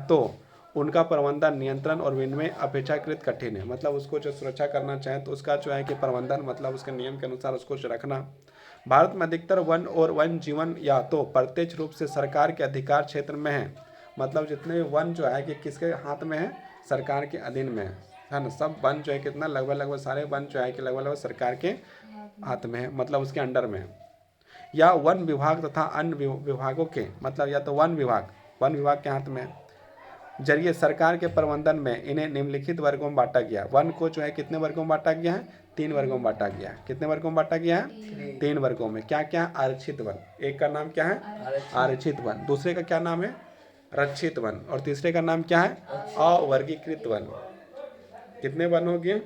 तो उनका प्रबंधन, नियंत्रण और विनिमय अपेक्षाकृत कठिन है। मतलब उसको जो सुरक्षा करना चाहे तो उसका जो है कि प्रबंधन, मतलब उसके नियम के अनुसार उसको रखना। भारत में अधिकतर वन और वन जीवन या तो प्रत्यक्ष रूप से सरकार के अधिकार क्षेत्र में है, मतलब जितने भी वन जो है कि किसके हाथ में है, सरकार के अधीन में है ना। सब वन जो है कितना, लगभग सारे वन जो है कि लगभग सरकार के हाथ में है, मतलब उसके अंडर में है। या वन विभाग तथा अन्य विभागों के, मतलब या तो वन विभाग के हाथ में है, जरिए सरकार के प्रबंधन में इन्हें निम्नलिखित वर्गों में बांटा गया। वन को जो है कितने वर्गों में बांटा गया है, 3 वर्गों में बांटा गया है। कितने वर्गों में बांटा गया है, 3 वर्गों में। क्या क्या है, आरक्षित वन, एक का नाम क्या है, आरक्षित वन। दूसरे का क्या नाम है, रक्षित वन, और तीसरे का नाम क्या है? अवर्गीकृत वन। कितने वन हो गए?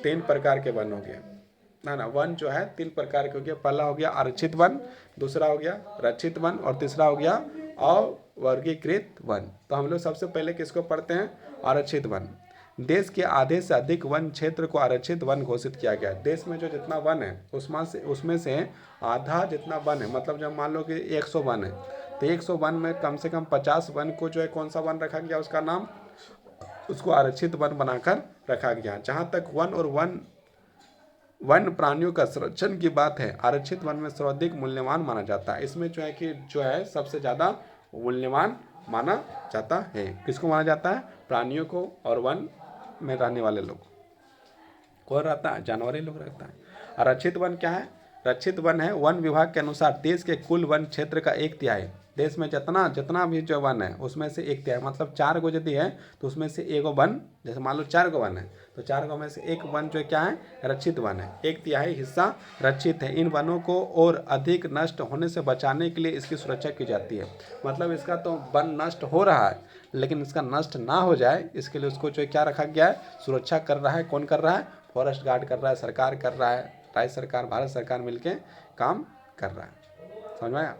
3 प्रकार के वन हो गए ना। वन जो है 3 प्रकार के हो गया। पहला हो गया आरक्षित वन, दूसरा हो गया रक्षित वन, और तीसरा हो गया अवर्गीकृत वन। तो हम लोग सबसे पहले किसको पढ़ते हैं? आरक्षित वन। देश के आधे से अधिक वन क्षेत्र को आरक्षित वन घोषित किया गया है। देश में जो जितना वन है उसमें से आधा जितना वन है, मतलब जब मान लो कि 100 वन है तो 100 वन में कम से कम 50 वन को जो है कौन सा वन रखा गया? उसका नाम, उसको आरक्षित वन बनाकर रखा गया। जहाँ तक वन और वन प्राणियों का संरक्षण की बात है, आरक्षित वन में सर्वाधिक मूल्यवान माना जाता है। इसमें जो है सबसे ज़्यादा मूल्यवान माना जाता है। किसको माना जाता है? प्राणियों को और वन में रहने वाले लोग। कौन रहता है? जानवर ही लोग रहता है। आरक्षित वन क्या है? रक्षित वन है वन विभाग के अनुसार देश के कुल वन क्षेत्र का 1/3। देश में जितना भी जो वन है उसमें से 1/3, मतलब 4 गो यदि है तो उसमें से 1 वन, जैसे मान लो 4 गो वन है तो 4 गो में से 1 वन जो क्या है? रक्षित वन है। 1/3 हिस्सा रक्षित है। इन वनों को और अधिक नष्ट होने से बचाने के लिए इसकी सुरक्षा की जाती है। मतलब इसका तो वन नष्ट हो रहा है लेकिन इसका नष्ट ना हो जाए इसके लिए उसको जो क्या रखा गया है? सुरक्षा कर रहा है। कौन कर रहा है? फॉरेस्ट गार्ड कर रहा है, सरकार कर रहा है, राज्य सरकार, भारत सरकार मिलके काम कर रहा है। समझ में आया?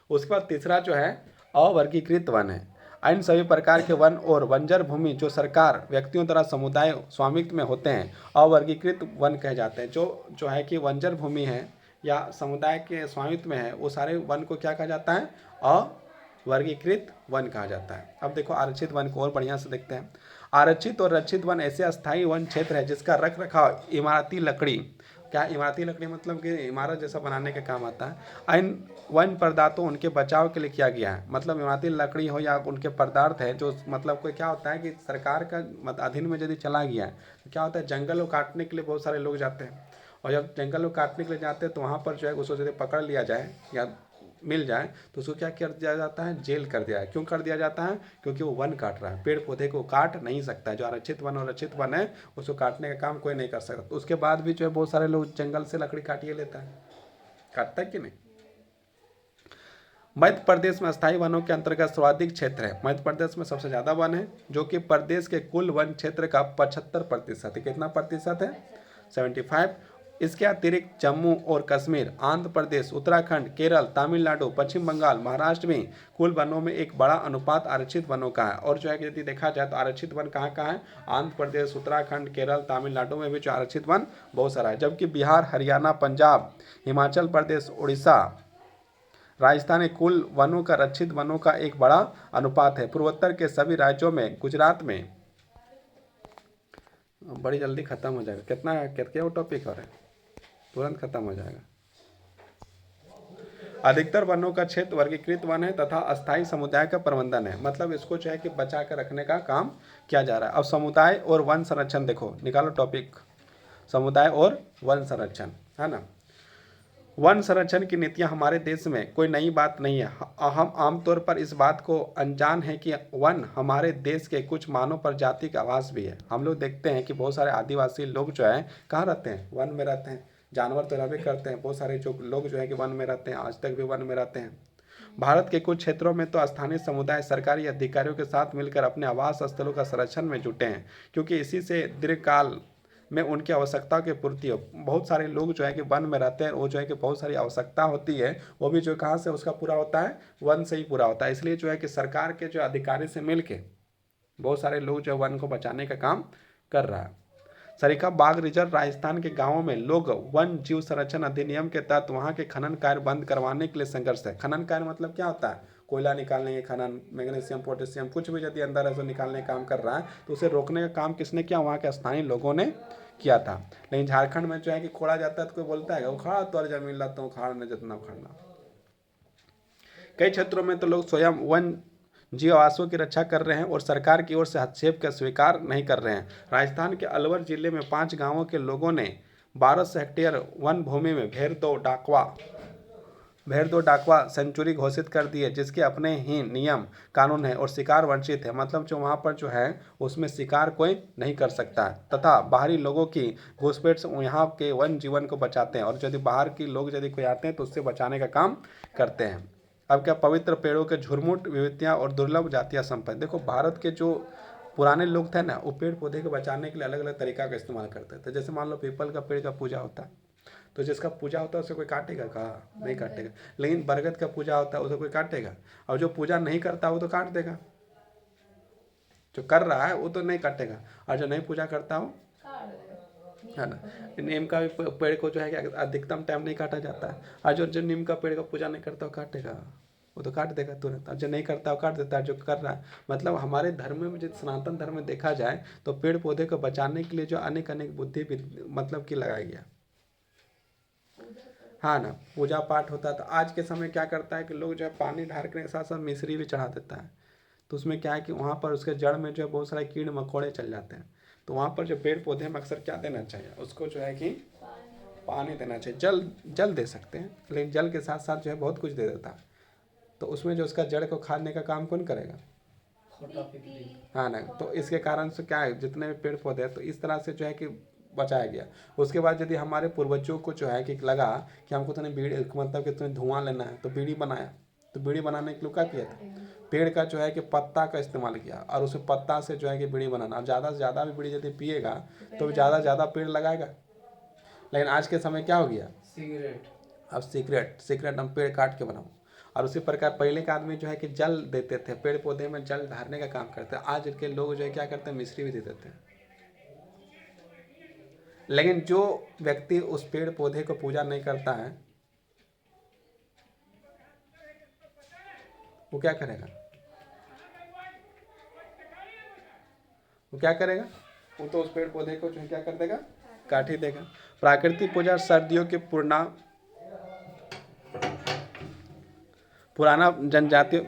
उसके बाद तीसरा जो है अवर्गीकृत वन है। इन सभी प्रकार के वन और बंजर भूमि जो सरकार, व्यक्तियों द्वारा समुदाय स्वामित्व में होते हैं अवर्गीकृत वन कहे जाते हैं। जो है कि बंजर भूमि है या समुदाय के स्वामित्व में है वो सारे वन को क्या कहा जाता है? अवर्गीकृत वन कहा जाता है। अब देखो आरक्षित वन को और बढ़िया से देखते हैं। आरक्षित और रक्षित वन ऐसे अस्थायी वन क्षेत्र है जिसका रख रखाव इमारती लकड़ी, क्या इमारती लकड़ी मतलब कि इमारत जैसा बनाने का काम आता है, इन वन पदार्थों उनके बचाव के लिए किया गया है। मतलब इमारती लकड़ी हो या उनके पदार्थ है जो मतलब कोई क्या होता है कि सरकार का अधीन में यदि चला गया है तो क्या होता है? जंगल को काटने के लिए बहुत सारे लोग जाते हैं, और जब जंगल को काटने के लिए जाते हैं तो वहाँ पर जो है उसको यदि पकड़ लिया जाए या मिल जाए तो उसको क्या कर दिया जाता है? जेल कर दिया है। क्यों कर दिया जाता है? क्योंकि वो वन काट रहा है, पेड़ पौधे को काट नहीं सकता है। जो आरक्षित वन और रक्षित वन है उसको काटने का काम कोई नहीं कर सकता। तो उसके बाद भी जो है बहुत सारे लोग जंगल से लकड़ी काटिए लेता है, काटता है कि नहीं? मध्य प्रदेश में अस्थायी वनों के अंतर्गत सर्वाधिक क्षेत्र है। मध्य प्रदेश में सबसे ज़्यादा वन है जो कि प्रदेश के कुल वन क्षेत्र का 75% है। कितना प्रतिशत है? 75। इसके अतिरिक्त जम्मू और कश्मीर, आंध्र प्रदेश, उत्तराखंड, केरल, तमिलनाडु, पश्चिम बंगाल, महाराष्ट्र में कुल वनों में एक बड़ा अनुपात आरक्षित वनों का है। और जो है कि यदि देखा जाए तो आरक्षित वन कहाँ कहाँ है? आंध्र प्रदेश, उत्तराखंड, केरल, तमिलनाडु में भी जो आरक्षित वन बहुत सारा है। जबकि बिहार, हरियाणा, पंजाब, हिमाचल प्रदेश, उड़ीसा, राजस्थान में कुल वनों का रक्षित वनों का एक बड़ा अनुपात है। पूर्वोत्तर के सभी राज्यों में, गुजरात में, बड़ी जल्दी खत्म हो जाएगा। कितना टॉपिक और है, तुरंत खत्म हो जाएगा। अधिकतर वनों का क्षेत्र वर्गीकृत वन है तथा अस्थायी समुदाय का प्रबंधन है। मतलब इसको जो है कि बचा कर रखने का काम किया जा रहा है। अब समुदाय और वन संरक्षण देखो, निकालो टॉपिक, समुदाय और वन संरक्षण, है ना। वन संरक्षण की नीतियां हमारे देश में कोई नई बात नहीं है। हम आमतौर पर इस बात को अनजान है कि वन हमारे देश के कुछ मानव प्रजाति का आवास भी है। हम लोग देखते हैं कि बहुत सारे आदिवासी लोग जो है कहाँ रहते हैं? वन में रहते हैं। जानवर तो रहते करते हैं, बहुत सारे जो लोग जो है कि वन में रहते हैं, आज तक भी वन में रहते हैं। भारत के कुछ क्षेत्रों में तो स्थानीय समुदाय सरकारी अधिकारियों के साथ मिलकर अपने आवास स्थलों का संरक्षण में जुटे हैं, क्योंकि इसी से दीर्घकाल में उनकी आवश्यकता की पूर्ति हो। बहुत सारे लोग जो है कि वन में रहते हैं, वो जो है कि बहुत सारी आवश्यकता होती है, वो भी जो कहाँ से उसका पूरा होता है? वन से ही पूरा होता है। इसलिए जो है कि सरकार के जो अधिकारी से मिल के बहुत सारे लोग जो वन को बचाने का काम कर रहा है। सरिका बाघ रिजर्व राजस्थान के गांवों में लोग वन जीव संरक्षण अधिनियम के तहत वहां के खनन कार्य बंद करवाने के लिए संघर्ष है। खनन कार्य मतलब क्या होता है? कोयला निकालने के खनन, मैग्नीशियम, पोटेशियम, कुछ भी यदि अंदर है तो निकालने का काम कर रहा है, तो उसे रोकने का काम किसने किया? वहाँ के स्थानीय लोगों ने किया था। लेकिन झारखंड में जो है कि खोड़ा जाता है तो कोई बोलता है उखाड़ तो जमीन लाता हूँ, उखाड़ने जितना उखाड़ना। कई क्षेत्रों में तो लोग स्वयं वन जीव आवासों की रक्षा कर रहे हैं और सरकार की ओर से हस्तक्षेप का स्वीकार नहीं कर रहे हैं। राजस्थान के अलवर जिले में 5 गांवों के लोगों ने 1200 हेक्टेयर वन भूमि में भेड़ दो डाकवा सेंचुरी घोषित कर दी है, जिसके अपने ही नियम कानून है और शिकार वंचित है। मतलब जो वहाँ पर जो है उसमें शिकार कोई नहीं कर सकता है तथा बाहरी लोगों की घुसपैठ से यहाँ के वन जीवन को बचाते हैं, और यदि बाहर के लोग यदि कोई आते हैं तो उससे बचाने का काम करते हैं। अब क्या पवित्र पेड़ों के झुरमुट विविधताएं और दुर्लभ जातीय संपत्ति। देखो भारत के जो पुराने लोग थे ना, वो पेड़ पौधे को बचाने के लिए अलग अलग तरीका का इस्तेमाल करते थे। जैसे मान लो पीपल का पेड़ का पूजा होता है, तो जिसका पूजा होता है उसे कोई काटेगा? कहा नहीं काटेगा। लेकिन बरगद का पूजा होता है उसे कोई काटेगा? और जो पूजा नहीं करता वो तो काट देगा। जो कर रहा है वो तो नहीं काटेगा, और जो नहीं पूजा करता हो, है ना। नीम का भी पेड़ को जो है कि अधिकतम टाइम नहीं काटा जाता है, और जो नीम का पेड़ का पूजा नहीं करता वो काटेगा? वो तो काट देगा तुरंत। और जो नहीं करता वो काट देता है। जो कर रहा है, मतलब हमारे धर्म में, जो सनातन धर्म में देखा जाए तो पेड़ पौधे को बचाने के लिए जो अनेक अनेक बुद्धि मतलब कि लगाया गया, हाँ ना, पूजा पाठ होता है। तो आज के समय क्या करता है कि लोग जो है पानी ढारने के साथ साथ मिश्री भी चढ़ा देता है। तो उसमें क्या है कि वहाँ पर उसके जड़ में जो है बहुत सारे कीड़ मकोड़े चल जाते हैं। तो वहाँ पर जो पेड़ पौधे में अक्सर क्या देना चाहिए उसको, जो है कि पानी देना चाहिए। जल दे सकते हैं, लेकिन जल के साथ साथ जो है बहुत कुछ दे देता है। तो उसमें जो उसका जड़ को खाने का काम कौन करेगा? खोटा पिपली। हाँ ना। तो इसके कारण से क्या है, जितने भी पेड़ पौधे हैं तो इस तरह से जो है कि बचाया गया। उसके बाद यदि हमारे पूर्वजों को जो है कि लगा कि हमको तो नहीं बीड़ी, मतलब कि तुम्हें धुआं लेना है, तो बीड़ी बनाया। तो बीड़ी बनाने के लिए क्या किया था? पेड़ का जो है कि पत्ता का इस्तेमाल किया, और उस पत्ता से जो है कि बीड़ी बनाना। और ज़्यादा से ज़्यादा भी बीड़ी यदि पिएगा तो ज़्यादा से ज़्यादा पेड़ लगाएगा। लेकिन आज के समय क्या हो गया? सिगरेट। अब सिगरेट हम पेड़ काट के बनाओ। और उसी प्रकार पहले के आदमी जो है कि जल देते थे, पेड़ पौधे में जल धारने का काम करते हैं। आज के लोग जो है क्या करते हैं, मिश्री भी दे देते हैं। लेकिन जो व्यक्ति उस पेड़ पौधे को पूजा नहीं करता है वो क्या करेगा? वो क्या करेगा? वो तो उस पेड़ पौधे को जो है क्या कर देगा? काट ही देगा। प्राकृतिक पूजा सर्दियों के पुराना जनजातीय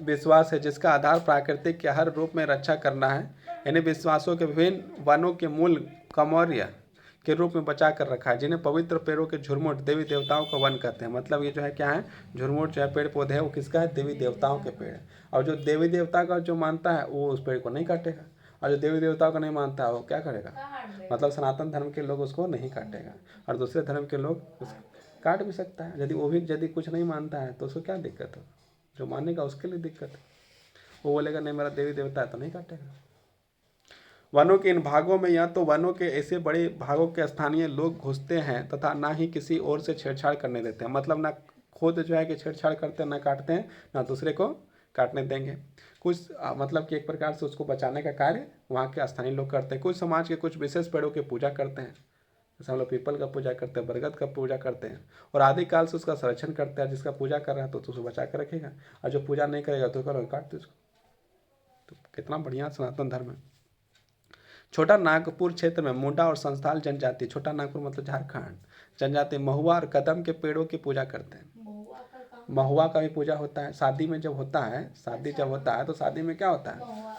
विश्वास है, जिसका आधार प्राकृतिक के हर रूप में रक्षा करना है। इन्हीं विश्वासों के विभिन्न वनों के मूल कमौर्य के रूप में बचा कर रखा है, जिन्हें पवित्र पेड़ों के झुरमुट देवी देवताओं का वन कहते हैं। मतलब ये जो है क्या है, झुरमुट जो है पेड़ पौधे है वो किसका है? देवी देवताओं के पेड़ है। और जो देवी देवता का जो मानता है वो उस पेड़ को नहीं काटेगा, और जो देवी देवताओं का नहीं मानता है वो क्या करेगा? मतलब सनातन धर्म के लोग उसको नहीं काटेगा, और दूसरे धर्म के लोग काट भी सकता है। यदि कुछ नहीं मानता है तो उसको क्या दिक्कत है? जो मानेगा उसके लिए दिक्कत है। वो बोलेगा नहीं मेरा देवी देवता है तो नहीं काटेगा। वनों के इन भागों में या तो वनों के ऐसे बड़े भागों के स्थानीय लोग घुसते हैं तथा ना ही किसी और से छेड़छाड़ करने देते हैं। मतलब ना खुद जो है कि छेड़छाड़ करते हैं, ना काटते हैं, ना दूसरे को काटने देंगे। कुछ मतलब कि एक प्रकार से उसको बचाने का कार्य वहाँ के स्थानीय लोग करते हैं। कुछ समाज के कुछ विशेष पेड़ों की पूजा करते हैं, जैसे हम लोग पीपल का पूजा करते हैं, बरगद का पूजा करते हैं, और आदिकाल से उसका संरक्षण करते हैं। जिसका पूजा कर रहा है तो उसको बचा कर रखेगा, और जो पूजा नहीं करेगा तो करो काट दो उसको। तो कितना बढ़िया सनातन धर्म है। छोटा नागपुर क्षेत्र में मुंडा और संस्थाल जनजाति, छोटा नागपुर मतलब झारखंड, जनजाति महुआ और कदम के पेड़ों की पूजा करते हैं। महुआ का भी पूजा होता है। शादी में जब होता है, तो शादी में क्या होता है?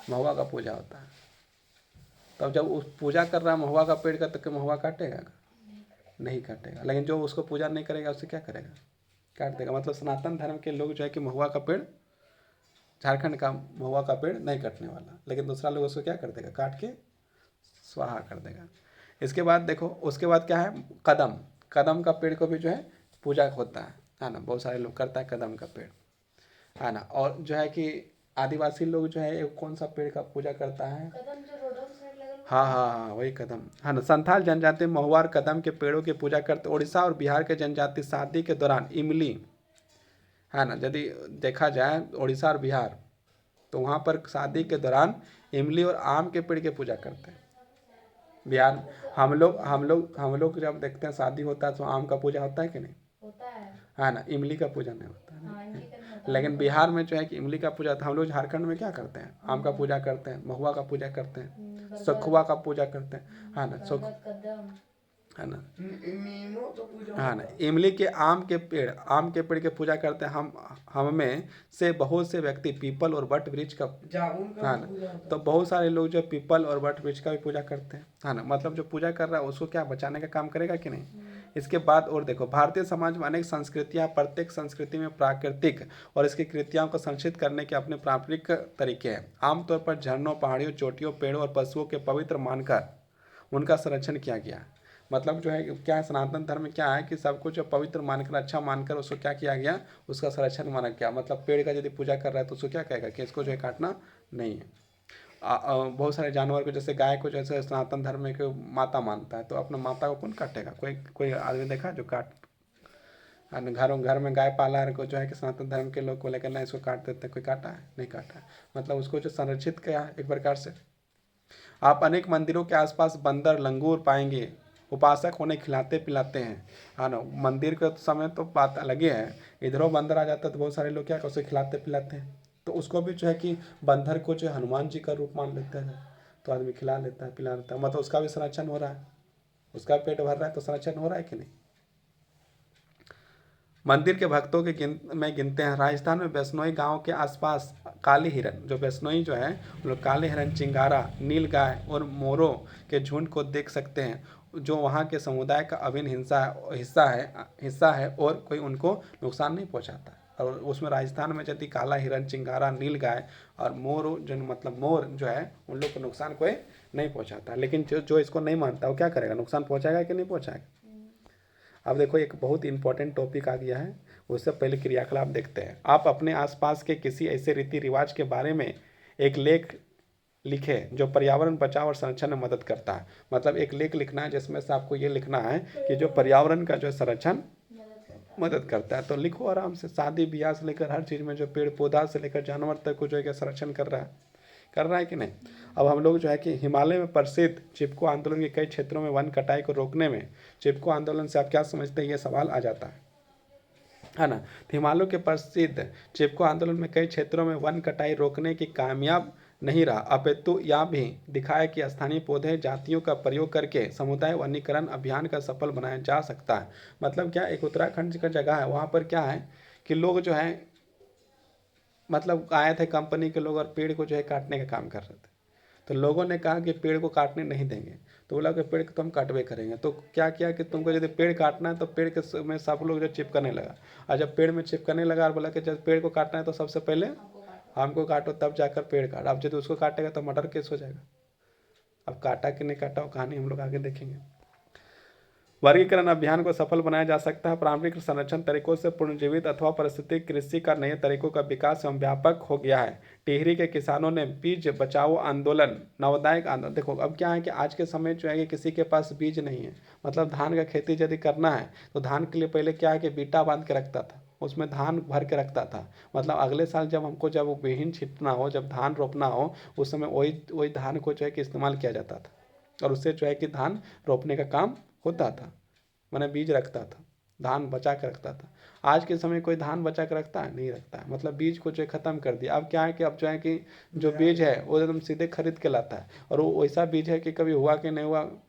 महुआ का पूजा होता है। तब जब उस पूजा कर रहा है महुआ का पेड़ का, तो महुआ काटेगा? नहीं काटेगा। लेकिन जो उसको पूजा नहीं करेगा उससे क्या करेगा? काट देगा। मतलब सनातन धर्म के लोग जो है कि महुआ का पेड़, झारखंड का महुआ का पेड़ नहीं कटने वाला, लेकिन दूसरा लोग उसको क्या कर देगा? काट के स्वाहा कर देगा। इसके बाद देखो, उसके बाद क्या है? कदम का पेड़ को भी जो है पूजा होता है ना। बहुत सारे लोग करता है कदम का पेड़, है ना। और जो है कि आदिवासी लोग जो है कौन सा पेड़ का पूजा करता है? कदम जो रोडों के साइड लगल हाँ, वही कदम, है ना। संथाल जनजाति महुआ और कदम के पेड़ों की पूजा करते। उड़ीसा और बिहार के जनजाति शादी के दौरान इमली, है ना, यदि देखा जाए उड़ीसा और बिहार, तो वहाँ पर शादी के दौरान इमली और आम के पेड़ की पूजा करते हैं। बिहार हम लोग जब देखते हैं शादी होता है तो आम का पूजा होता है कि नहीं? होता है ना। इमली का पूजा नहीं होता है। हाँ, इमली का नहीं होता। लेकिन बिहार में जो है कि इमली का पूजा था। हम लोग झारखंड में क्या करते हैं? आम का पूजा करते हैं, महुआ का पूजा करते हैं, सखुआ का पूजा करते हैं, है ना। कदम, है ना। नीमो तो पूजा हाँ ना। इमली के आम के पेड़ की पूजा करते हैं। हम में से बहुत से व्यक्ति पीपल और वट वृक्ष का, जामुन का हाँ भी ना, पूजा होता तो बहुत सारे लोग जो पीपल और वट वृक्ष का भी पूजा करते हैं, है ना। मतलब जो पूजा कर रहा है उसको क्या बचाने का काम करेगा कि नहीं? इसके बाद और देखो, भारतीय समाज में अनेक संस्कृतियाँ, प्रत्येक संस्कृति में प्राकृतिक और इसकी कृतियों को संरक्षित करने के अपने पारंपरिक तरीके हैं। आमतौर पर झरनों, पहाड़ियों, चोटियों, पेड़ों और पशुओं के पवित्र मानकर उनका संरक्षण किया गया। मतलब जो है कि क्या है, सनातन धर्म में क्या है कि सबको जो पवित्र मानकर, अच्छा मानकर उसको क्या किया गया, उसका संरक्षण माना गया। मतलब पेड़ का यदि पूजा कर रहा है तो उसको क्या कहेगा कि इसको जो है काटना नहीं है। बहुत सारे जानवर को, जैसे गाय को, जैसे सनातन धर्म में कोई माता मानता है तो अपना माता को कौन काटेगा? कोई कोई आदमी देखा जो काट, घर घर में गाय पाला है को जो है कि सनातन धर्म के लोग को लेकर ना इसको काट देते हैं, कोई काटा है? नहीं काटा है। मतलब उसको जो संरक्षित किया है एक प्रकार से। आप अनेक मंदिरों के आसपास बंदर, लंगूर पाएंगे। उपासक उन्हें खिलाते पिलाते हैं। हाँ ना, मंदिर के समय तो बात अलग ही है। इधरों बंदर आ जाता है तो बहुत सारे लोग क्या करते, उसे खिलाते पिलाते हैं। तो उसको भी जो है कि बंदर को जो है हनुमान जी का रूप मान लेता है, तो आदमी खिला लेता है, पिला लेता है। मतलब उसका भी संरक्षण हो रहा है, उसका पेट भर रहा है तो संरक्षण हो रहा है कि नहीं? मंदिर के भक्तों के में गिनते हैं। राजस्थान में वैष्णोई गांव के आसपास काले हिरन, जो वैष्णोई जो है वो लोग काले हिरन, चिंगारा, नील गाय और मोरों के झुंड को देख सकते हैं, जो वहां के समुदाय का अभिन्न हिस्सा है और कोई उनको नुकसान नहीं पहुंचाता। और उसमें राजस्थान में यदि काला हिरन, चिंगारा, नील गाय और मोर, जो मतलब मोर जो है, उन लोग को नुकसान कोई नहीं पहुंचाता। लेकिन जो इसको नहीं मानता वो क्या करेगा, नुकसान पहुंचाएगा कि नहीं पहुंचाएगा? अब देखो एक बहुत इंपॉर्टेंट टॉपिक आ गया है, उससे पहले क्रियाकलाप देखते हैं। आप अपने आसपास के किसी ऐसे रीति रिवाज के बारे में एक लेख लिखे जो पर्यावरण बचाव और संरक्षण में मदद करता है। मतलब एक लेख लिखना है जिसमें से आपको ये लिखना है कि जो पर्यावरण का जो संरक्षण मदद करता है। तो लिखो आराम से, शादी ब्याह से लेकर हर चीज़ में, जो पेड़ पौधा से लेकर जानवर तक को जो है संरक्षण कर रहा है कि नहीं। अब हम लोग जो है कि हिमालय में प्रसिद्ध चिपको आंदोलन के कई क्षेत्रों में वन कटाई को रोकने में, चिपको आंदोलन से आप क्या समझते हैं, ये सवाल आ जाता है ना। तो हिमालय के प्रसिद्ध चिपको आंदोलन में कई क्षेत्रों में वन कटाई रोकने की कामयाब नहीं रहा, अपितु यह भी दिखाया कि स्थानीय पौधे जातियों का प्रयोग करके समुदाय वनीकरण अभियान का सफल बनाया जा सकता है। मतलब क्या, एक उत्तराखंड का जगह है, वहाँ पर क्या है कि लोग जो है मतलब आए थे कंपनी के लोग और पेड़ को जो है काटने का काम कर रहे थे। तो लोगों ने कहा कि पेड़ को काटने नहीं देंगे, तो बोला कि पेड़ को तो हम काटवे करेंगे। तो क्या किया कि तुमको यदि पेड़ काटना है तो पेड़ के में सब लोग जो चिपकने लगा, और जब पेड़ में चिपकने लगा और बोला कि जब पेड़ को काटना है तो सबसे पहले हमको काटो, तब जाकर पेड़ काट। अब यदि उसको काटेगा तो मर्डर केस हो जाएगा। अब काटा कि नहीं काटा वो कहानी हम लोग आगे देखेंगे। वर्गीकरण अभियान को सफल बनाया जा सकता है पारंपरिक संरक्षण तरीकों से पुनर्जीवित अथवा पारिस्थितिक कृषि का नए तरीकों का विकास एवं व्यापक हो गया है। टिहरी के किसानों ने बीज बचाओ आंदोलन, नवोदायक आंदोलन। देखो अब क्या है कि आज के समय जो है कि किसी के पास बीज नहीं है, मतलब धान का खेती यदि करना है तो धान के लिए पहले क्या है कि बीटा बांध के रखता था, उसमें धान भर के रखता था। मतलब अगले साल जब हमको जब वो बीहन छिटना हो, जब धान रोपना हो, उस समय वही धान को जो है कि इस्तेमाल किया जाता था, और उससे जो है कि धान रोपने का काम होता था। मैंने बीज रखता था, धान बचा के रखता था। आज के समय कोई धान बचा के रखता है? नहीं रखता है। मतलब बीज को जो है ख़त्म कर दिया। अब क्या है कि अब जो है कि जो बीज है वो एकदम सीधे खरीद के लाता है, और वो वैसा बीज है कि कभी हुआ कि नहीं हुआ, और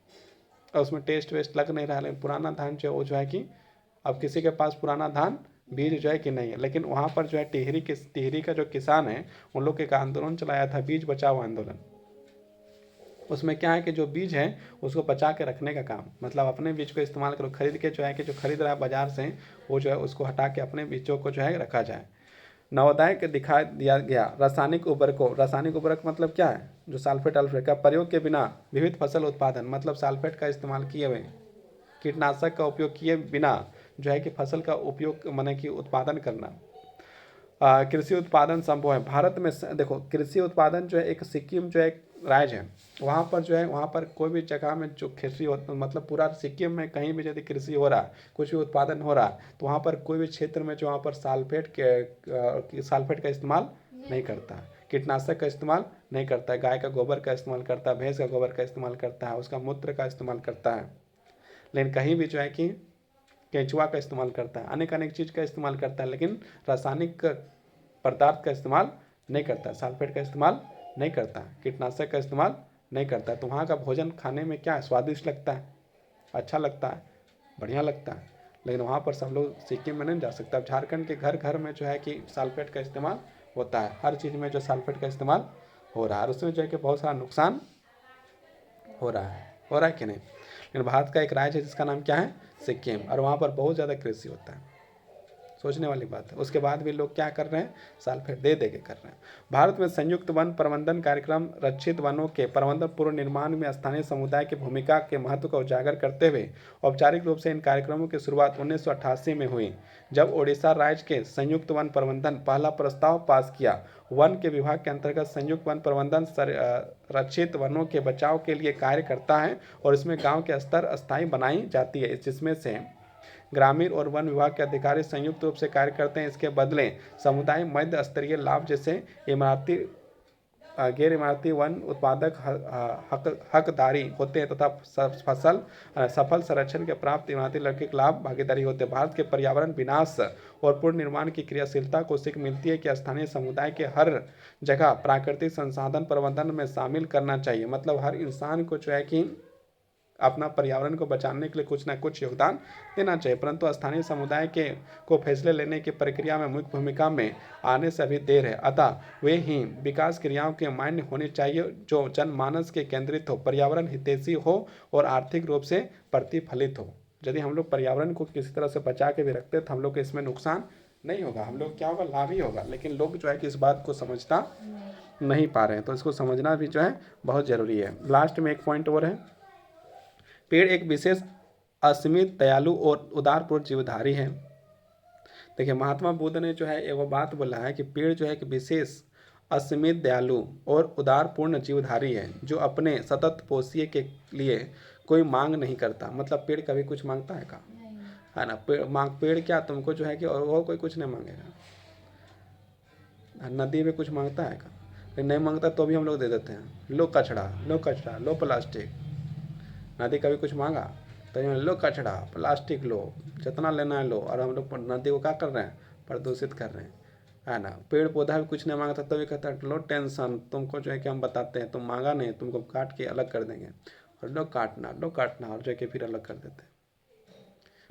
उसमें टेस्ट वेस्ट लग नहीं रहा है। लेकिन पुराना धान जो है वो जो है कि अब किसी के पास पुराना धान बीज जो है कि नहीं है। लेकिन वहाँ पर जो है टिहरी का जो किसान है, उन लोग एक आंदोलन चलाया था, बीज बचाओ आंदोलन। उसमें क्या है कि जो बीज है उसको बचा के रखने का काम, मतलब अपने बीज को इस्तेमाल करो, खरीद के जो है कि जो खरीद रहा है बाजार से, वो जो है उसको हटा के अपने बीजों को जो है रखा जाए। नवोदय के दिखा दिया गया रासायनिक उर्वरक मतलब क्या है, जो सल्फेट अल्फेट का प्रयोग के बिना विविध फसल उत्पादन, मतलब सल्फेट का इस्तेमाल किए हुए, कीटनाशक का उपयोग किए बिना जो है कि फसल का उपयोग माने कि उत्पादन करना। कृषि उत्पादन संभव है भारत में। देखो कृषि उत्पादन जो है, एक सिक्किम जो एक राज्य है, वहाँ पर जो है, वहाँ पर कोई भी जगह में जो कृषि मतलब पूरा सिक्किम में कहीं भी यदि कृषि हो रहा है, कुछ भी उत्पादन हो रहा है, तो वहाँ पर कोई भी क्षेत्र में जो वहाँ पर सल्फेट का इस्तेमाल नहीं करता है, कीटनाशक का इस्तेमाल नहीं करता है, गाय का गोबर का इस्तेमाल करता है, भैंस का गोबर का इस्तेमाल करता है, उसका मूत्र का इस्तेमाल करता है। लेकिन कहीं भी जो है कि केंचुआ का इस्तेमाल करता है, अनेक चीज़ का इस्तेमाल करता है, लेकिन रासायनिक पदार्थ का इस्तेमाल नहीं करता, सल्फेट का इस्तेमाल नहीं करता, कीटनाशक का इस्तेमाल नहीं करता। तो वहाँ का भोजन खाने में क्या है, स्वादिष्ट लगता है, अच्छा लगता है, बढ़िया लगता है। लेकिन वहाँ पर सब लोग सिक्किम में नहीं जा सकता। अब झारखंड के घर घर में जो है कि सल्फेट का इस्तेमाल होता है, हर चीज़ में जो सल्फेट का इस्तेमाल हो रहा है, और उसमें जो है कि बहुत सारा नुकसान हो रहा है कि नहीं। लेकिन भारत का एक राज्य है जिसका नाम क्या है, सिक्किम, और वहाँ पर बहुत ज़्यादा कृषि होता है। सोचने वाली बात है। उसके बाद भी लोग क्या कर रहे हैं, सल्फेट दे दे के कर रहे हैं। भारत में संयुक्त वन प्रबंधन कार्यक्रम रक्षित वनों के प्रबंधन पूर्व निर्माण में स्थानीय समुदाय की भूमिका के महत्व को उजागर करते हुए औपचारिक रूप से इन कार्यक्रमों की शुरुआत 1988 में हुई, जब ओडिशा राज्य के संयुक्त वन प्रबंधन पहला प्रस्ताव पास किया। वन के विभाग के अंतर्गत संयुक्त वन प्रबंधन रक्षित वनों के बचाव के लिए कार्य करता है और इसमें गांव के स्तर स्थायी बनाई जाती है, जिसमें से ग्रामीण और वन विभाग के अधिकारी संयुक्त रूप से कार्य करते हैं। इसके बदले समुदाय मध्य स्तरीय लाभ जैसे इमारती गैर इमारती वन उत्पादक हकदारी होते हैं तथा सफल संरक्षण के प्राप्त इमारती लौकिक लाभ भागीदारी होते हैं। भारत के पर्यावरण विनाश और पुनर्निर्माण की क्रियाशीलता को सीख मिलती है कि स्थानीय समुदाय के हर जगह प्राकृतिक संसाधन प्रबंधन में शामिल करना चाहिए। मतलब हर इंसान को जो है कि अपना पर्यावरण को बचाने के लिए कुछ ना कुछ योगदान देना चाहिए, परंतु स्थानीय समुदाय को फैसले लेने की प्रक्रिया में मुख्य भूमिका में आने से अभी देर है। अतः वे ही विकास क्रियाओं के मान्य होनी चाहिए जो जनमानस के केंद्रित हो, पर्यावरण हितैषी हो और आर्थिक रूप से प्रतिफलित हो। यदि हम लोग पर्यावरण को किसी तरह से बचा के भी रखते तो हम लोग को इसमें नुकसान नहीं होगा, हम लोग क्या होगा, लाभ ही होगा। लेकिन लोग जो है कि इस बात को समझता नहीं पा रहे हैं, तो इसको समझना भी जो है बहुत ज़रूरी है। लास्ट में एक पॉइंट और है, पेड़ एक विशेष असीमित दयालु और उदारपूर्ण जीवधारी है। देखिए महात्मा बुद्ध ने जो है एक बात बोला है कि पेड़ जो है कि विशेष असीमित दयालु और उदारपूर्ण जीवधारी है जो अपने सतत पोषिए के लिए कोई मांग नहीं करता। मतलब पेड़ कभी कुछ मांगता है का, है ना। पेड़ क्या तुमको जो है कि और कोई कुछ नहीं मांगेगा। नदी में कुछ मांगता है का, नहीं मांगता तो भी हम लोग दे देते हैं, लो कचड़ा, लो कचड़ा, लो प्लास्टिक। नदी कभी कुछ मांगा तो लो कचड़ा, प्लास्टिक लो, जितना लेना है लो, और हम लोग नदी को क्या कर रहे हैं, प्रदूषित कर रहे हैं, है ना। पेड़ पौधा भी कुछ नहीं मांगता तभी कहता है लो टेंशन, तुमको जो है कि हम बताते हैं, तुम मांगा नहीं, तुमको काट के अलग कर देंगे, और लो काटना, और जो है कि फिर अलग कर देते हैं।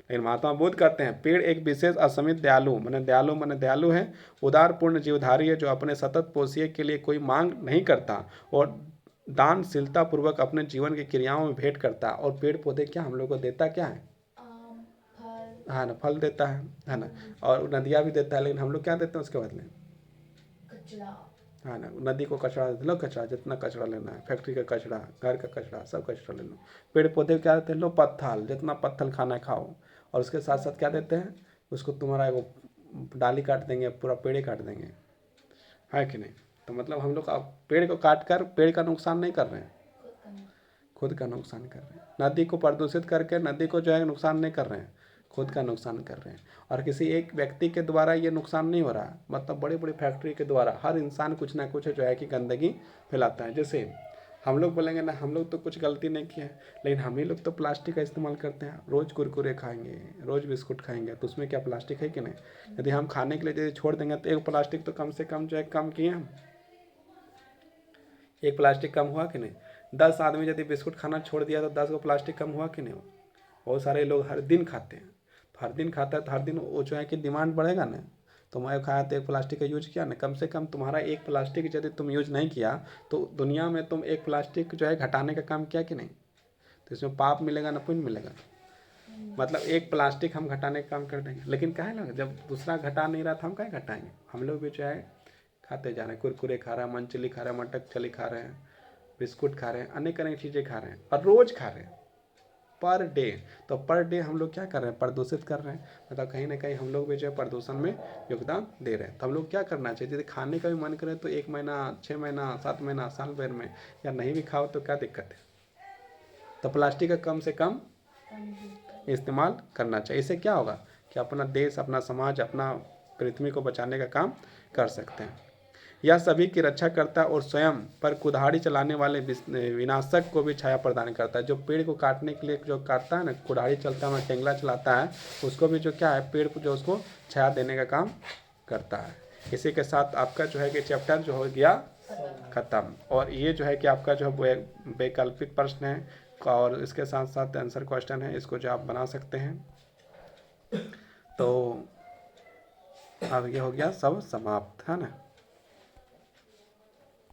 लेकिन महात्मा बुद्ध कहते हैं पेड़ एक विशेष असीमित दयालु माने दयालु है, उदारपूर्ण जीवधारी है जो अपने सतत पोषिए के लिए कोई मांग नहीं करता और दानशीलता पूर्वक अपने जीवन की क्रियाओं में भेंट करता है। और पेड़ पौधे क्या हम लोग को देता क्या है, फल, है ना, फल देता है ना, और नदियाँ भी देता है। लेकिन हम लोग क्या देते हैं उसके बदले, कचरा, है ना। नदी को कचरा लो, कचरा जितना कचरा लेना है, फैक्ट्री का कचरा, घर का कचरा, सब कचरा ले लो। पेड़ पौधे क्या देते हैं, लो पत्थल, जितना पत्थल खाना खाओ, और उसके साथ साथ क्या देते हैं, उसको तुम्हारा वो डाली काट देंगे, पूरा पेड़ काट देंगे, है कि नहीं। तो मतलब हम लोग पेड़ को काट कर पेड़ का नुकसान नहीं कर रहे हैं, खुद का नुकसान कर रहे हैं। नदी को प्रदूषित करके नदी को जो है नुकसान नहीं कर रहे हैं, खुद का नुकसान कर रहे हैं। और किसी एक व्यक्ति के द्वारा ये नुकसान नहीं हो रहा, मतलब बड़ी बड़ी फैक्ट्री के द्वारा हर इंसान कुछ ना कुछ जो है कि गंदगी फैलाता है। जैसे हम लोग बोलेंगे ना हम लोग तो कुछ गलती नहीं किया है, लेकिन हम ही लोग तो प्लास्टिक का इस्तेमाल करते हैं। रोज़ कुरकुरे खाएंगे, रोज़ बिस्कुट खाएंगे, तो उसमें क्या प्लास्टिक है कि नहीं। यदि हम खाने के लिए यदि छोड़ देंगे तो एक प्लास्टिक तो कम से कम जो है कम किए हम, एक प्लास्टिक कम हुआ कि नहीं। 10 आदमी यदि बिस्कुट खाना छोड़ दिया तो 10 को प्लास्टिक कम हुआ कि नहीं। बहुत सारे लोग हर दिन खाते हैं, तो हर दिन खाता है तो हर दिन वो जो है कि डिमांड बढ़ेगा ना। तुम्हारे खाया तो एक प्लास्टिक का यूज किया ना, कम से कम तुम्हारा एक प्लास्टिक यदि तुम यूज नहीं किया तो दुनिया में तुम एक प्लास्टिक जो है घटाने का काम किया कि नहीं। तो इसमें पाप मिलेगा ना पुण्य मिलेगा। मतलब एक प्लास्टिक हम घटाने का काम कर देंगे, लेकिन काहे ना, जब दूसरा घटा नहीं रहा था हम काहे घटाएंगे। हम लोग भी जो है खाते जा रहे हैं, कुरकुरे खा रहे हैं, मनचली खा रहे हैं, मटक चली खा रहे हैं, बिस्कुट खा रहे हैं, अनेक अनेक चीज़ें खा रहे हैं, और रोज़ खा रहे हैं पर डे। तो पर डे हम लोग क्या कर रहे हैं, प्रदूषित कर रहे हैं। मतलब कहीं ना कहीं हम लोग भी जो है प्रदूषण में योगदान दे रहे हैं। तो हम लोग क्या करना चाहिए, यदि खाने का भी मन करे तो 1 महीना, 6 महीना, 7 महीना, साल भर में, या नहीं भी खाओ तो क्या दिक्कत है। तो प्लास्टिक का कम से कम इस्तेमाल करना चाहिए। इससे क्या होगा कि अपना देश, अपना समाज, अपना पृथ्वी को बचाने का काम कर सकते हैं। यह सभी की रक्षा करता है और स्वयं पर कुल्हाड़ी चलाने वाले विनाशक को भी छाया प्रदान करता है। जो पेड़ को काटने के लिए जो काटता है ना, कुल्हाड़ी चलता है, टेंगला चलाता है, उसको भी जो क्या है, पेड़ को जो उसको छाया देने का काम करता है। इसी के साथ आपका जो है कि चैप्टर जो हो गया ख़त्म। और ये जो है कि आपका जो है वैकल्पिक प्रश्न है, और इसके साथ साथ आंसर क्वेश्चन है, इसको जो आप बना सकते हैं। तो अब ये हो गया सब समाप्त, है ना।